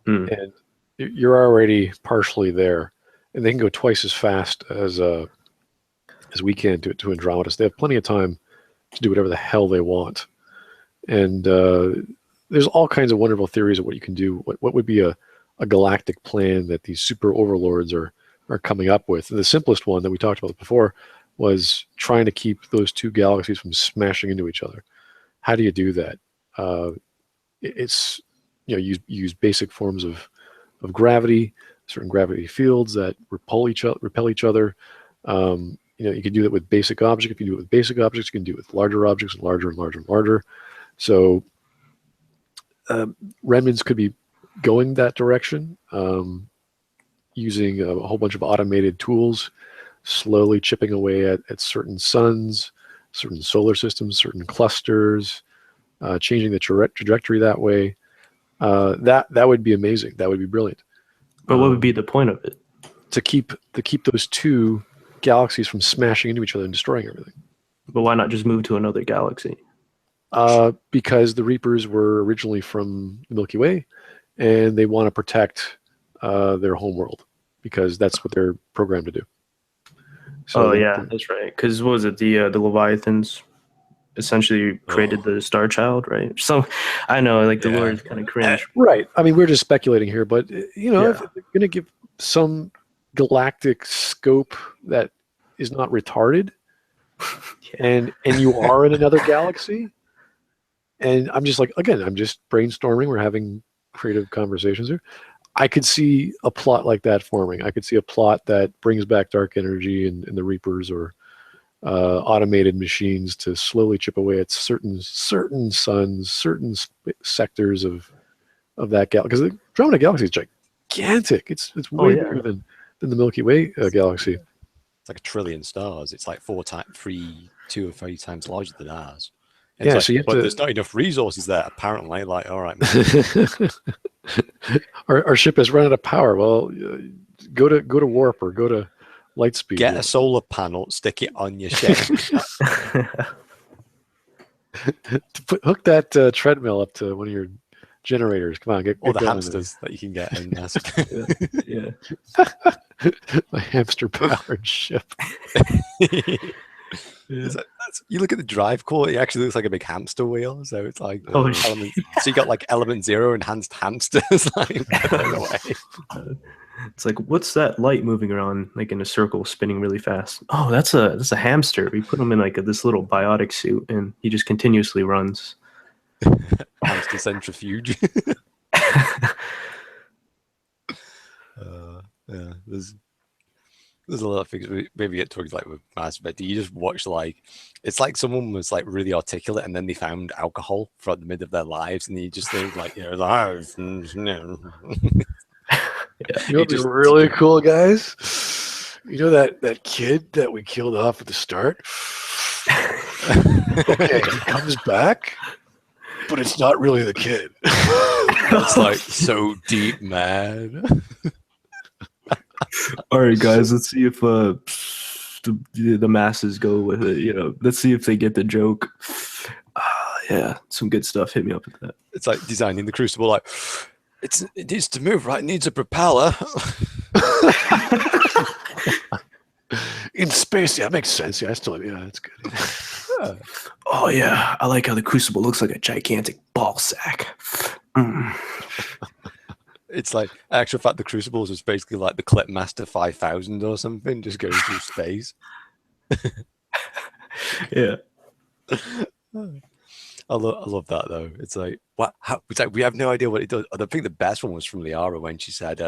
[SPEAKER 1] and you're already partially there, and they can go twice as fast as we can to Andromeda. So they have plenty of time to do whatever the hell they want. And there's all kinds of wonderful theories of what you can do. What would be a galactic plan that these super overlords are coming up with? And the simplest one that we talked about before was trying to keep those two galaxies from smashing into each other. How do you do that? It's use basic forms of gravity, certain gravity fields that repel each other. You can do that with basic objects. If you do it with basic objects, you can do it with larger objects and larger and larger and larger. So remnants could be going that direction, using a whole bunch of automated tools, slowly chipping away at certain suns, certain solar systems, certain clusters, changing the trajectory that way. That would be amazing. That would be brilliant.
[SPEAKER 2] But what would be the point of it?
[SPEAKER 1] To keep those two galaxies from smashing into each other and destroying everything.
[SPEAKER 2] But why not just move to another galaxy?
[SPEAKER 1] Because the Reapers were originally from the Milky Way, and they want to protect their home world because that's what they're programmed to do.
[SPEAKER 2] So that's right. Because what was it, the Leviathans essentially created the Star Child, right? So I know, like, the lore is kind of cringe.
[SPEAKER 1] Right. I mean, we're just speculating here, but you know, if
[SPEAKER 2] Yeah.
[SPEAKER 1] they're going to give some galactic scope that is not retarded, and you are in another galaxy, and I'm just like, again, I'm just brainstorming. We're having creative conversations here. I could see a plot like that forming. I could see a plot that brings back dark energy and the Reapers, or automated machines to slowly chip away at certain suns, certain sectors of that galaxy. Because the Andromeda Galaxy is gigantic. It's
[SPEAKER 2] Oh,
[SPEAKER 1] way
[SPEAKER 2] yeah.
[SPEAKER 1] bigger than the Milky Way galaxy.
[SPEAKER 3] It's like 1 trillion stars. It's like 2 or 3 times larger than ours. And
[SPEAKER 1] Yeah,
[SPEAKER 3] it's
[SPEAKER 1] so
[SPEAKER 3] like,
[SPEAKER 1] you have
[SPEAKER 3] but
[SPEAKER 1] to.
[SPEAKER 3] there's not enough resources there, apparently. Like, all right, man.
[SPEAKER 1] our ship has run out of power. Well, go to warp or go to light speed.
[SPEAKER 3] Get a solar panel, stick it on your ship.
[SPEAKER 1] Hook that treadmill up to one of your generators. Come on, get
[SPEAKER 3] Or the
[SPEAKER 1] going.
[SPEAKER 3] hamsters that you can get in mass.
[SPEAKER 2] Yeah.
[SPEAKER 1] My hamster-powered ship.
[SPEAKER 3] You look at the drive core, it actually looks like a big hamster wheel. So it's like
[SPEAKER 2] shit.
[SPEAKER 3] so you got like element 0 enhanced hamsters like away.
[SPEAKER 2] It's like, what's that light moving around like in a circle, spinning really fast? Oh, that's a hamster. We put him in like this little biotic suit, and he just continuously runs.
[SPEAKER 3] Hamster centrifuge. Yeah, there's a lot of things we maybe get talking like with Mass Effect. Do you just watch like it's like someone was like really articulate and then they found alcohol throughout the mid of their lives and you just think like, you know,
[SPEAKER 1] You know what'd be really cool, guys? You know that kid that we killed off at the start? Okay, he comes back, but it's not really the kid.
[SPEAKER 3] It's like so deep, man.
[SPEAKER 2] All right, guys, let's see if the masses go with it. You know, let's see if they get the joke. Yeah, some good stuff. Hit me up with that.
[SPEAKER 3] It's like designing the Crucible. Like it needs to move, right? It needs a propeller.
[SPEAKER 1] In space, yeah, makes sense. Yeah, that's good.
[SPEAKER 2] Yeah. Oh yeah, I like how the Crucible looks like a gigantic ball sack.
[SPEAKER 3] It's like actual fact the Crucibles is basically like the Clipmaster 5000 or something, just going through space.
[SPEAKER 2] Yeah.
[SPEAKER 3] I love that though. It's like what? It's like we have no idea what it does. I think the best one was from Liara when she said,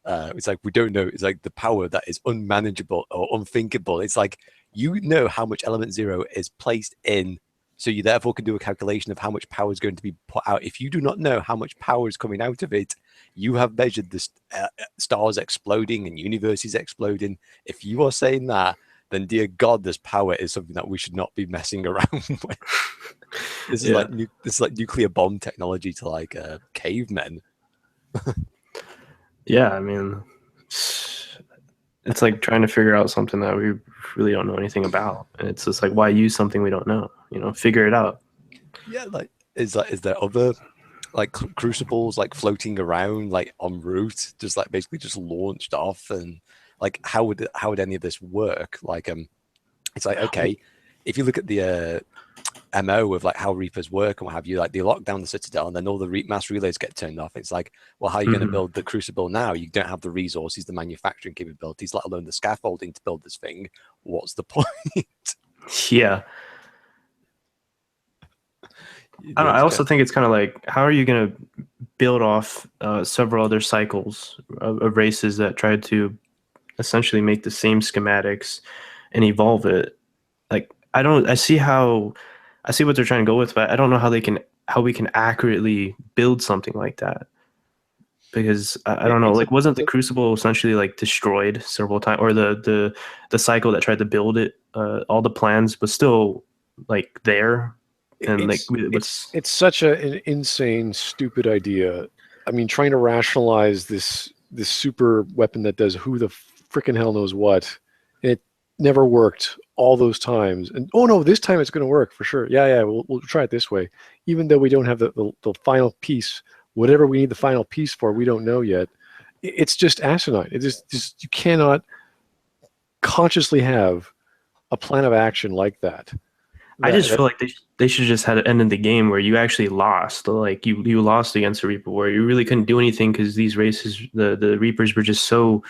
[SPEAKER 3] "It's like we don't know. It's like the power that is unmanageable or unthinkable. It's like you know how much element 0 is placed in, so you therefore can do a calculation of how much power is going to be put out. If you do not know how much power is coming out of it, you have measured the stars exploding and universes exploding. If you are saying that, then dear God, this power is something that we should not be messing around with. This is like nuclear bomb technology to like cavemen.
[SPEAKER 2] Yeah, I mean, it's like trying to figure out something that we really don't know anything about, and it's just like, why use something we don't know? You know, figure it out.
[SPEAKER 3] Yeah, like is there other like crucibles like floating around like en route, just like basically just launched off, and like how would any of this work? Like it's like, okay, if you look at the MO of like how Reapers work and what have you, like they lock down the Citadel and then all the mass relays get turned off. It's like, well, how are you going to build the Crucible now? You don't have the resources, the manufacturing capabilities, let alone the scaffolding to build this thing. What's the point?
[SPEAKER 2] Yeah. I don't know, I also think it's kind of like, how are you going to build off several other cycles of races that tried to essentially make the same schematics and evolve it? Like, I see what they're trying to go with, but I don't know how we can accurately build something like that. Because I don't know, like, wasn't the Crucible essentially like destroyed several times, or the cycle that tried to build it, all the plans was still like there, and
[SPEAKER 1] it's such an insane, stupid idea. I mean, trying to rationalize this super weapon that does who the freaking hell knows what, and it never worked all those times. And oh no, this time it's going to work for sure. Yeah, we'll try it this way, even though we don't have the final piece. Whatever we need the final piece for, we don't know yet. It's just asinine. It just you cannot consciously have a plan of action like that.
[SPEAKER 2] I just feel like they should just had it ended the game where you actually lost. Like you lost against the Reaper, where you really couldn't do anything because these races, the Reapers were just so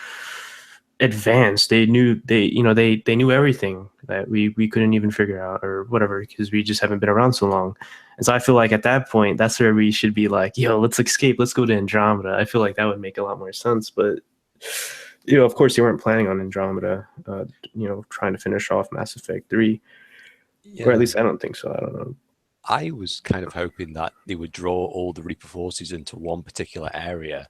[SPEAKER 2] advanced. They knew they knew everything that we couldn't even figure out or whatever because we just haven't been around so long. And so I feel like at that point, that's where we should be like, yo, let's escape, let's go to Andromeda. I feel like that would make a lot more sense. But of course, they weren't planning on Andromeda. Trying to finish off Mass Effect 3.
[SPEAKER 3] Yeah.
[SPEAKER 2] Or at least I don't think so. I don't know.
[SPEAKER 3] I was kind of hoping that they would draw all the Reaper forces into one particular area,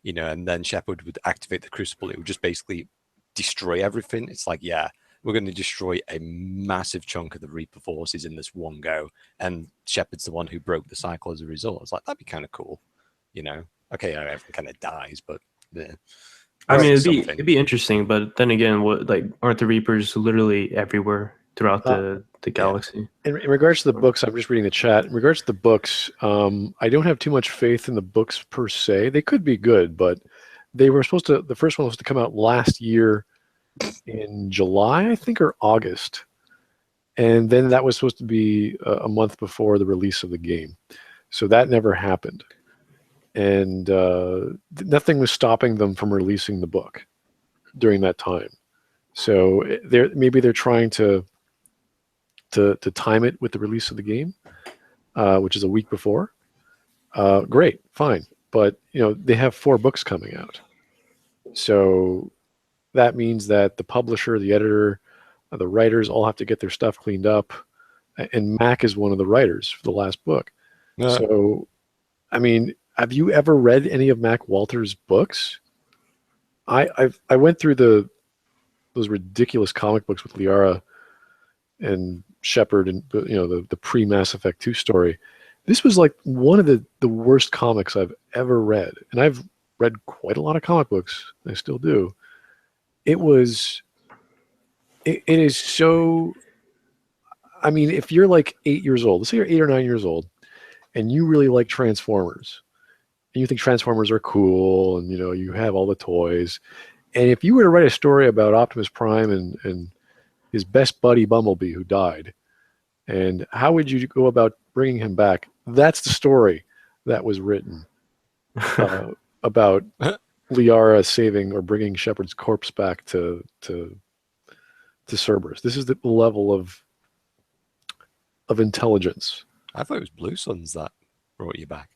[SPEAKER 3] and then Shepard would activate the Crucible. It would just basically destroy everything. It's like, yeah, we're going to destroy a massive chunk of the Reaper forces in this one go. And Shepard's the one who broke the cycle as a result. It's like, that'd be kind of cool, Okay, everyone kind of dies, but yeah.
[SPEAKER 2] I mean, it'd be interesting, but then again, aren't the Reapers literally everywhere throughout the galaxy?
[SPEAKER 1] In regards to the books, I'm just reading the chat. In regards to the books, I don't have too much faith in the books per se. They could be good, but they were supposed to. The first one was to come out last year in July, I think, or August, and then that was supposed to be a month before the release of the game. So that never happened, and nothing was stopping them from releasing the book during that time. So maybe they're trying to time it with the release of the game, which is a week before. Great, fine, but they have 4 books coming out, so that means that the publisher, the editor, the writers all have to get their stuff cleaned up, and Mac is one of the writers for the last book. So, I mean, have you ever read any of Mac Walter's books? I went through those ridiculous comic books with Liara and Shepard and the pre-Mass Effect 2 story. This was like one of the worst comics I've ever read. And I've read quite a lot of comic books. I still do. It is so, I mean, if you're like 8 years old, let's say you're 8 or 9 years old, and you really like Transformers, and you think Transformers are cool, and you have all the toys, and if you were to write a story about Optimus Prime and his best buddy Bumblebee who died, and how would you go about bringing him back? That's the story that was written about Liara saving or bringing Shepard's corpse back to Cerberus. This is the level of intelligence.
[SPEAKER 3] I thought it was Blue Suns that brought you back.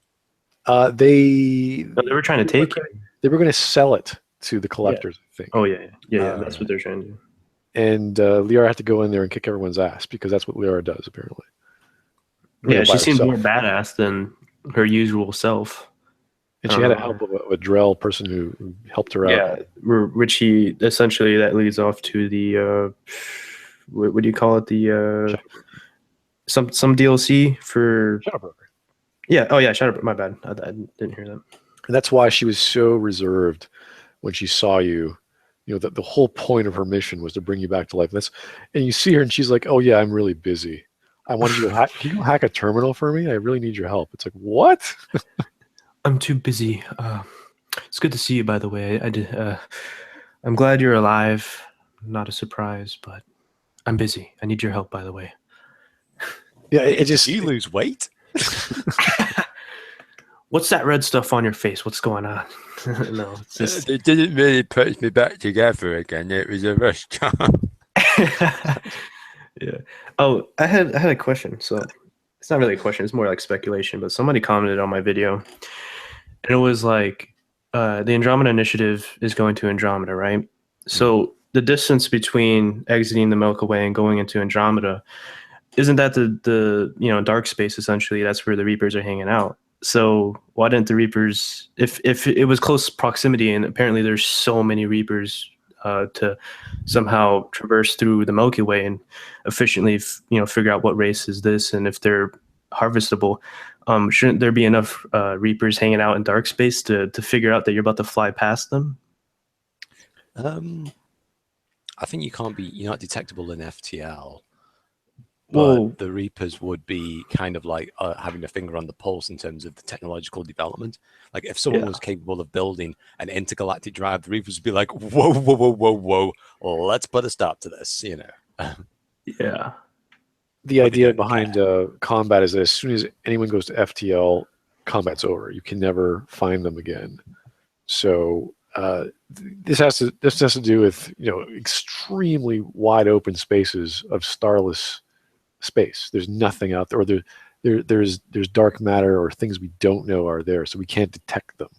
[SPEAKER 1] They
[SPEAKER 2] were trying to take it.
[SPEAKER 1] They were going to sell it to the collectors, I think.
[SPEAKER 2] Oh yeah. That's what they're trying to do.
[SPEAKER 1] And Liara had to go in there and kick everyone's ass because that's what Liara does, apparently.
[SPEAKER 2] Yeah, she seemed more badass than her usual self.
[SPEAKER 1] And she had the help of a Drell person who helped her out.
[SPEAKER 2] Yeah, which that leads off to the what do you call it? The some DLC for
[SPEAKER 1] Shadowbroker.
[SPEAKER 2] Yeah. Oh yeah, Shadowbroker. My bad. I didn't hear that.
[SPEAKER 1] And that's why she was so reserved when she saw you. The whole point of her mission was to bring you back to life. And you see her, and she's like, "Oh yeah, I'm really busy. I wanted you to hack. Can you hack a terminal for me? I really need your help." It's like, what?
[SPEAKER 2] I'm too busy. It's good to see you, by the way. I'm glad you're alive. Not a surprise, but I'm busy. I need your help, by the way.
[SPEAKER 1] Yeah, it just.
[SPEAKER 3] You lose weight.
[SPEAKER 2] What's that red stuff on your face? What's going on? No, it's just...
[SPEAKER 3] It didn't really put me back together again. It was a rush job.
[SPEAKER 2] Yeah. Oh, I had a question. So it's not really a question. It's more like speculation. But somebody commented on my video, and it was like, the Andromeda Initiative is going to Andromeda, right? So the distance between exiting the Milky Way and going into Andromeda, isn't that the dark space essentially? That's where the Reapers are hanging out. So why didn't the Reapers, if it was close proximity, and apparently there's so many Reapers to somehow traverse through the Milky Way and efficiently, figure out what race is this and if they're harvestable, shouldn't there be enough Reapers hanging out in dark space to figure out that you're about to fly past them?
[SPEAKER 3] I think you're not detectable in FTL.
[SPEAKER 2] Well,
[SPEAKER 3] But the Reapers would be kind of like having a finger on the pulse in terms of the technological development. Like if someone was capable of building an intergalactic drive, the Reapers would be like, whoa, whoa, whoa, whoa, whoa, let's put a stop to this,
[SPEAKER 2] Yeah.
[SPEAKER 1] the
[SPEAKER 3] But they
[SPEAKER 1] idea
[SPEAKER 3] don't
[SPEAKER 1] behind combat is that as soon as anyone goes to FTL, combat's over. You can never find them again. So this has to do with extremely wide open spaces of starless space. There's nothing out there, or there's dark matter or things we don't know are there, so we can't detect them.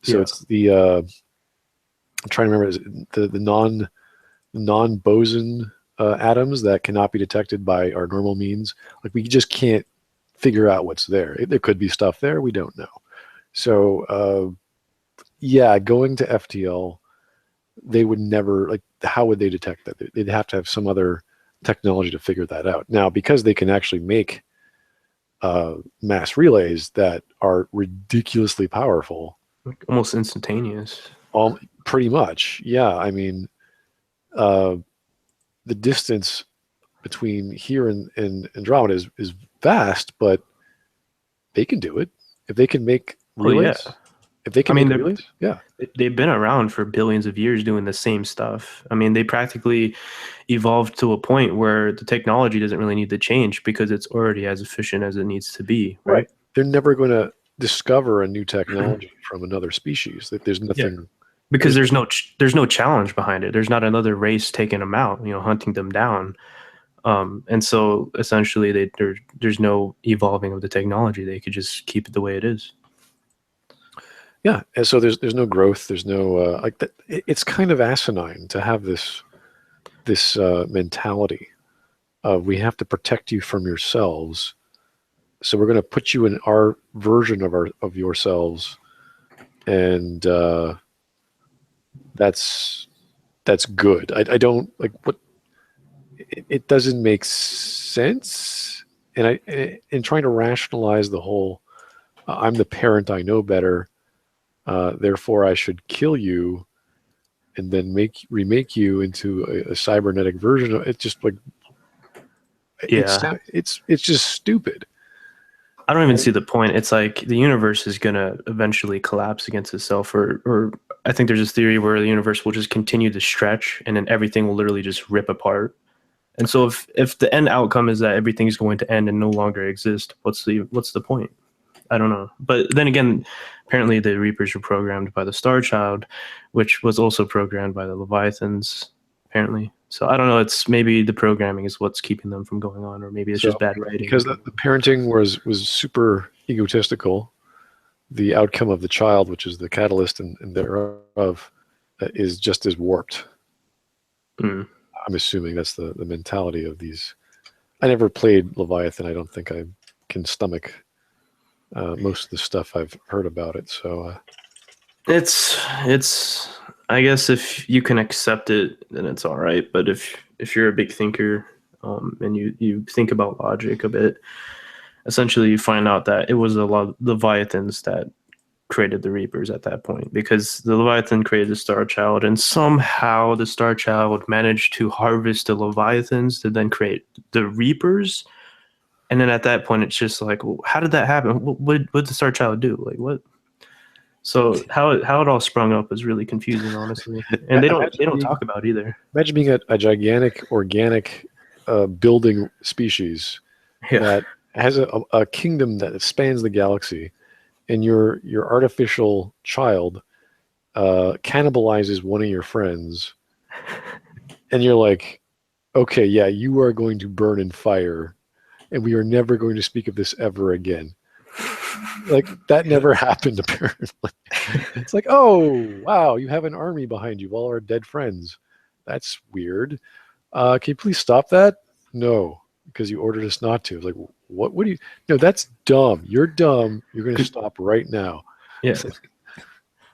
[SPEAKER 1] So
[SPEAKER 2] Yeah.
[SPEAKER 1] it's the I'm trying to remember, is it the non boson atoms that cannot be detected by our normal means. Like we just can't figure out what's there. There could be stuff there we don't know. So yeah, going to FTL, they would never, like, how would they detect that? They'd have to have some other technology to figure that out. Now, because they can actually make mass relays that are ridiculously powerful,
[SPEAKER 2] Like almost instantaneous.
[SPEAKER 1] pretty much, yeah. I mean, the distance between here and Andromeda is vast, but they can do it. If they can make
[SPEAKER 2] Oh yeah.
[SPEAKER 1] relays, if they
[SPEAKER 2] I
[SPEAKER 1] can
[SPEAKER 2] mean,
[SPEAKER 1] make relays, yeah.
[SPEAKER 2] they've been around for billions of years doing the same stuff. I mean, they practically evolved to a point where the technology doesn't really need to change because it's already as efficient as it needs to be, right?
[SPEAKER 1] They're never going to discover a new technology from another species. That there's
[SPEAKER 2] Yeah.
[SPEAKER 1] nothing.
[SPEAKER 2] Because there's no challenge behind it. There's not another race taking them out, hunting them down. And so essentially, there's no evolving of the technology. They could just keep it the way it is.
[SPEAKER 1] Yeah, and so there's no growth. There's no like that. It's kind of asinine to have this mentality of we have to protect you from yourselves. So we're going to put you in our version of yourselves, and that's good. I don't like what it doesn't make sense, and in trying to rationalize the whole I'm the parent, I know better, therefore I should kill you and then remake you into a cybernetic version of it. Just like
[SPEAKER 2] Yeah.
[SPEAKER 1] it's just stupid.
[SPEAKER 2] I don't even see the point. It's like the universe is gonna eventually collapse against itself, or I think there's this theory where the universe will just continue to stretch, and then everything will literally just rip apart. And so, if the end outcome is that everything is going to end and no longer exist, what's the point? I don't know. But then again, apparently the Reapers were programmed by the Star Child, which was also programmed by the Leviathans, apparently. So I don't know. It's maybe the programming is what's keeping them from going on, or maybe it's just bad writing.
[SPEAKER 1] Because the parenting was super egotistical. The outcome of the child, which is the catalyst and thereof, is just as warped.
[SPEAKER 2] Mm.
[SPEAKER 1] I'm assuming that's the mentality of these. I never played Leviathan. I don't think I can stomach most of the stuff I've heard about it. So
[SPEAKER 2] it's I guess if you can accept it, then it's all right. But if you're a big thinker, and you think about logic a bit, essentially you find out that it was a lot of Leviathans that created the Reapers at that point, because the Leviathan created the Star Child, and somehow the Star Child managed to harvest the Leviathans to then create the Reapers. And then at that point, it's just like, well, how did that happen? What did the Star Child do? Like what? So how it all sprung up is really confusing, honestly, and they don't talk about either.
[SPEAKER 1] Imagine being a gigantic organic building species that has a kingdom that spans the galaxy, and your artificial child cannibalizes one of your friends, and you're like, okay, yeah, you are going to burn in fire, and we are never going to speak of this ever again. Like that never happened, apparently. It's like, oh wow, you have an army behind you, all our dead friends. That's weird. Can you please stop that? No, because you ordered us not to. Like, what do you? No, that's dumb. You're dumb. You're going to stop right now.
[SPEAKER 2] Yeah.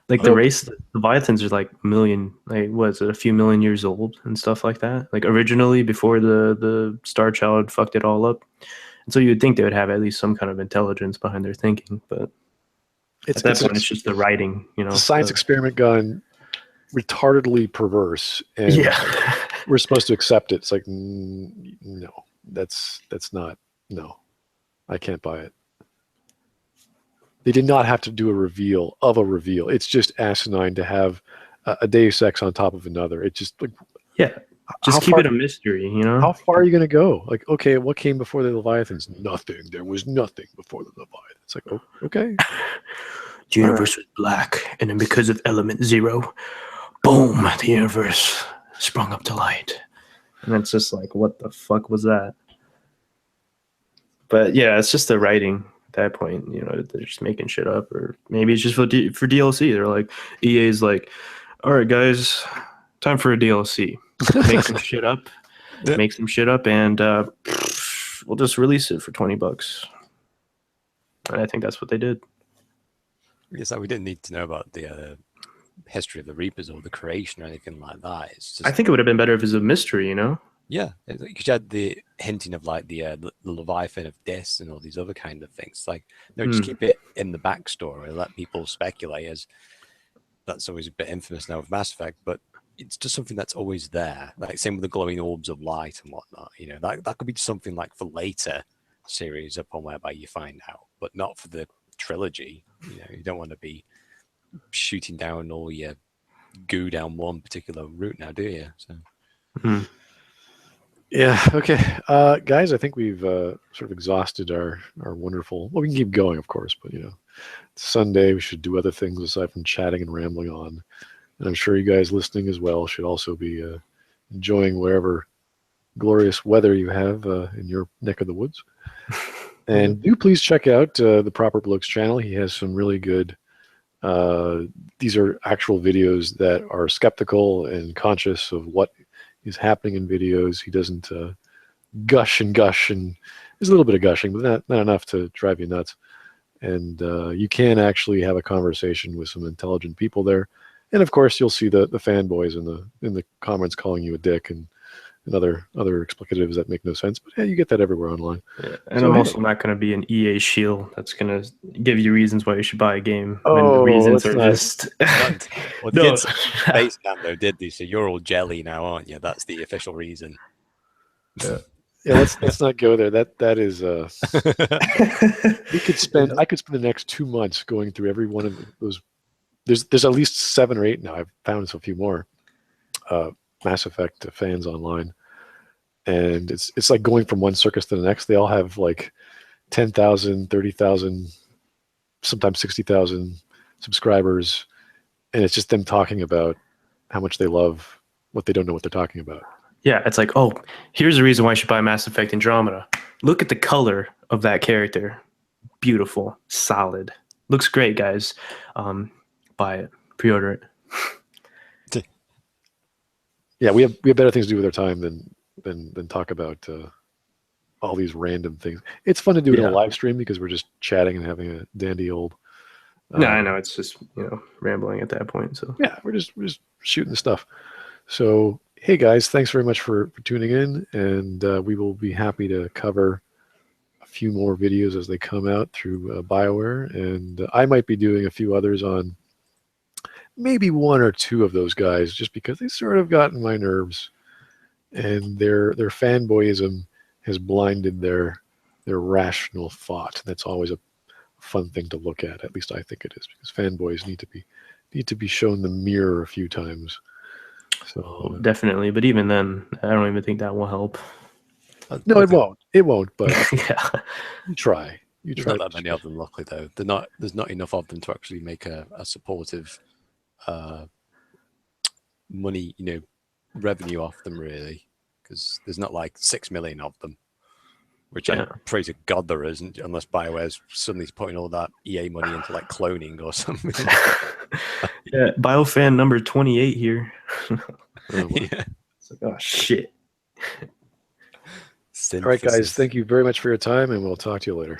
[SPEAKER 2] Like the race, the Leviathans are like a few million years old and stuff like that. Like originally, before the Star Child fucked it all up, and so you would think they would have at least some kind of intelligence behind their thinking. But at that point, it's just the writing.
[SPEAKER 1] It's a science experiment gone retardedly perverse, and we're supposed to accept it. It's like, no, that's not. No, I can't buy it. They did not have to do a reveal of a reveal. It's just asinine to have a Deus Ex on top of another. It's just like,
[SPEAKER 2] Just keep it a mystery, you know?
[SPEAKER 1] How far are you going to go? Like, okay, what came before the Leviathans? Nothing. There was nothing before the Leviathans. It's like, oh, okay.
[SPEAKER 2] The universe was black, and then because of element 0, boom, the universe sprung up to light. And it's just like, what the fuck was that? But yeah, it's just the writing at that point. You know, they're just making shit up, or maybe it's just for DLC. They're like, EA's like, all right, guys, time for a DLC. Make some shit up, and we'll just release it for $20. And I think that's what they did.
[SPEAKER 3] Yes, we didn't need to know about the history of the Reapers or the creation or anything like that. It's just,
[SPEAKER 2] I think it would have been better if it was a mystery, you know?
[SPEAKER 3] yeah, because you had the hinting of like the Leviathan of Dis and all these other kind of things. Like, no, just keep it in the backstory, let people speculate. As that's always a bit infamous now with Mass Effect, but it's just something that's always there. Like same with the glowing orbs of light and whatnot. You know, that could be something like for later series upon whereby you find out, but not for the trilogy. You know, you don't want to be shooting down all your goo down one particular route now, do you? So.
[SPEAKER 1] Yeah. Okay, guys. I think we've sort of exhausted our wonderful. Well, we can keep going, of course, but you know, it's Sunday. We should do other things aside from chatting and rambling on. And I'm sure you guys listening as well should also be enjoying wherever glorious weather you have in your neck of the woods. And do please check out the Proper Bloke's channel. He has some really good. These are actual videos that are skeptical and conscious of what is happening in videos. He doesn't gush, and there's a little bit of gushing, but not enough to drive you nuts. And you can actually have a conversation with some intelligent people there. And of course, you'll see the fanboys in the comments calling you a dick and other explicatives that make no sense. But yeah, you get that everywhere online.
[SPEAKER 2] Yeah, and so, I'm also not going to be an EA shield that's going to give you reasons why you should buy a game.
[SPEAKER 1] Oh,
[SPEAKER 2] when the reasons are just
[SPEAKER 3] well, no. Space Cam though did these, so you're all jelly now, aren't you? That's the official reason.
[SPEAKER 1] Yeah, let's not go there. That is I could spend the next 2 months going through every one of those. There's at least 7 or 8 now. I've found a few more Mass Effect fans online, and it's like going from one circus to the next. They all have like 10,000, 30,000, sometimes 60,000 subscribers, and it's just them talking about how much they love what they don't know what they're talking about.
[SPEAKER 2] Yeah, it's like, oh, here's the reason why you should buy Mass Effect Andromeda. Look at the color of that character. Beautiful, solid. Looks great, guys. Buy it, pre-order it.
[SPEAKER 1] Yeah, we have better things to do with our time than talk about all these random things. It's fun to do it in a live stream because we're just chatting and having a dandy old.
[SPEAKER 2] No, I know it's just rambling at that point. So
[SPEAKER 1] yeah, we're just shooting the stuff. So hey guys, thanks very much for tuning in, and we will be happy to cover a few more videos as they come out through Bioware, and I might be doing a few others on. Maybe 1 or 2 of those guys, just because they sort of got in my nerves, and their fanboyism has blinded their rational thought. That's always a fun thing to look at. At least I think it is, because fanboys need to be shown the mirror a few times. So
[SPEAKER 2] definitely, but even then, I don't even think that will help.
[SPEAKER 1] No, it won't. It won't. But
[SPEAKER 2] yeah,
[SPEAKER 1] you try.
[SPEAKER 3] There's not that many of them, luckily though. There's not enough of them to actually make a supportive. Money, revenue off them really, because there's not like 6 million of them, which I pray to God there isn't, unless Bioware's suddenly putting all that EA money into like cloning or something.
[SPEAKER 2] Yeah, Biofan number 28 here.
[SPEAKER 3] Yeah.
[SPEAKER 2] It's like, oh shit.
[SPEAKER 1] All right, guys, thank you very much for your time, and we'll talk to you later.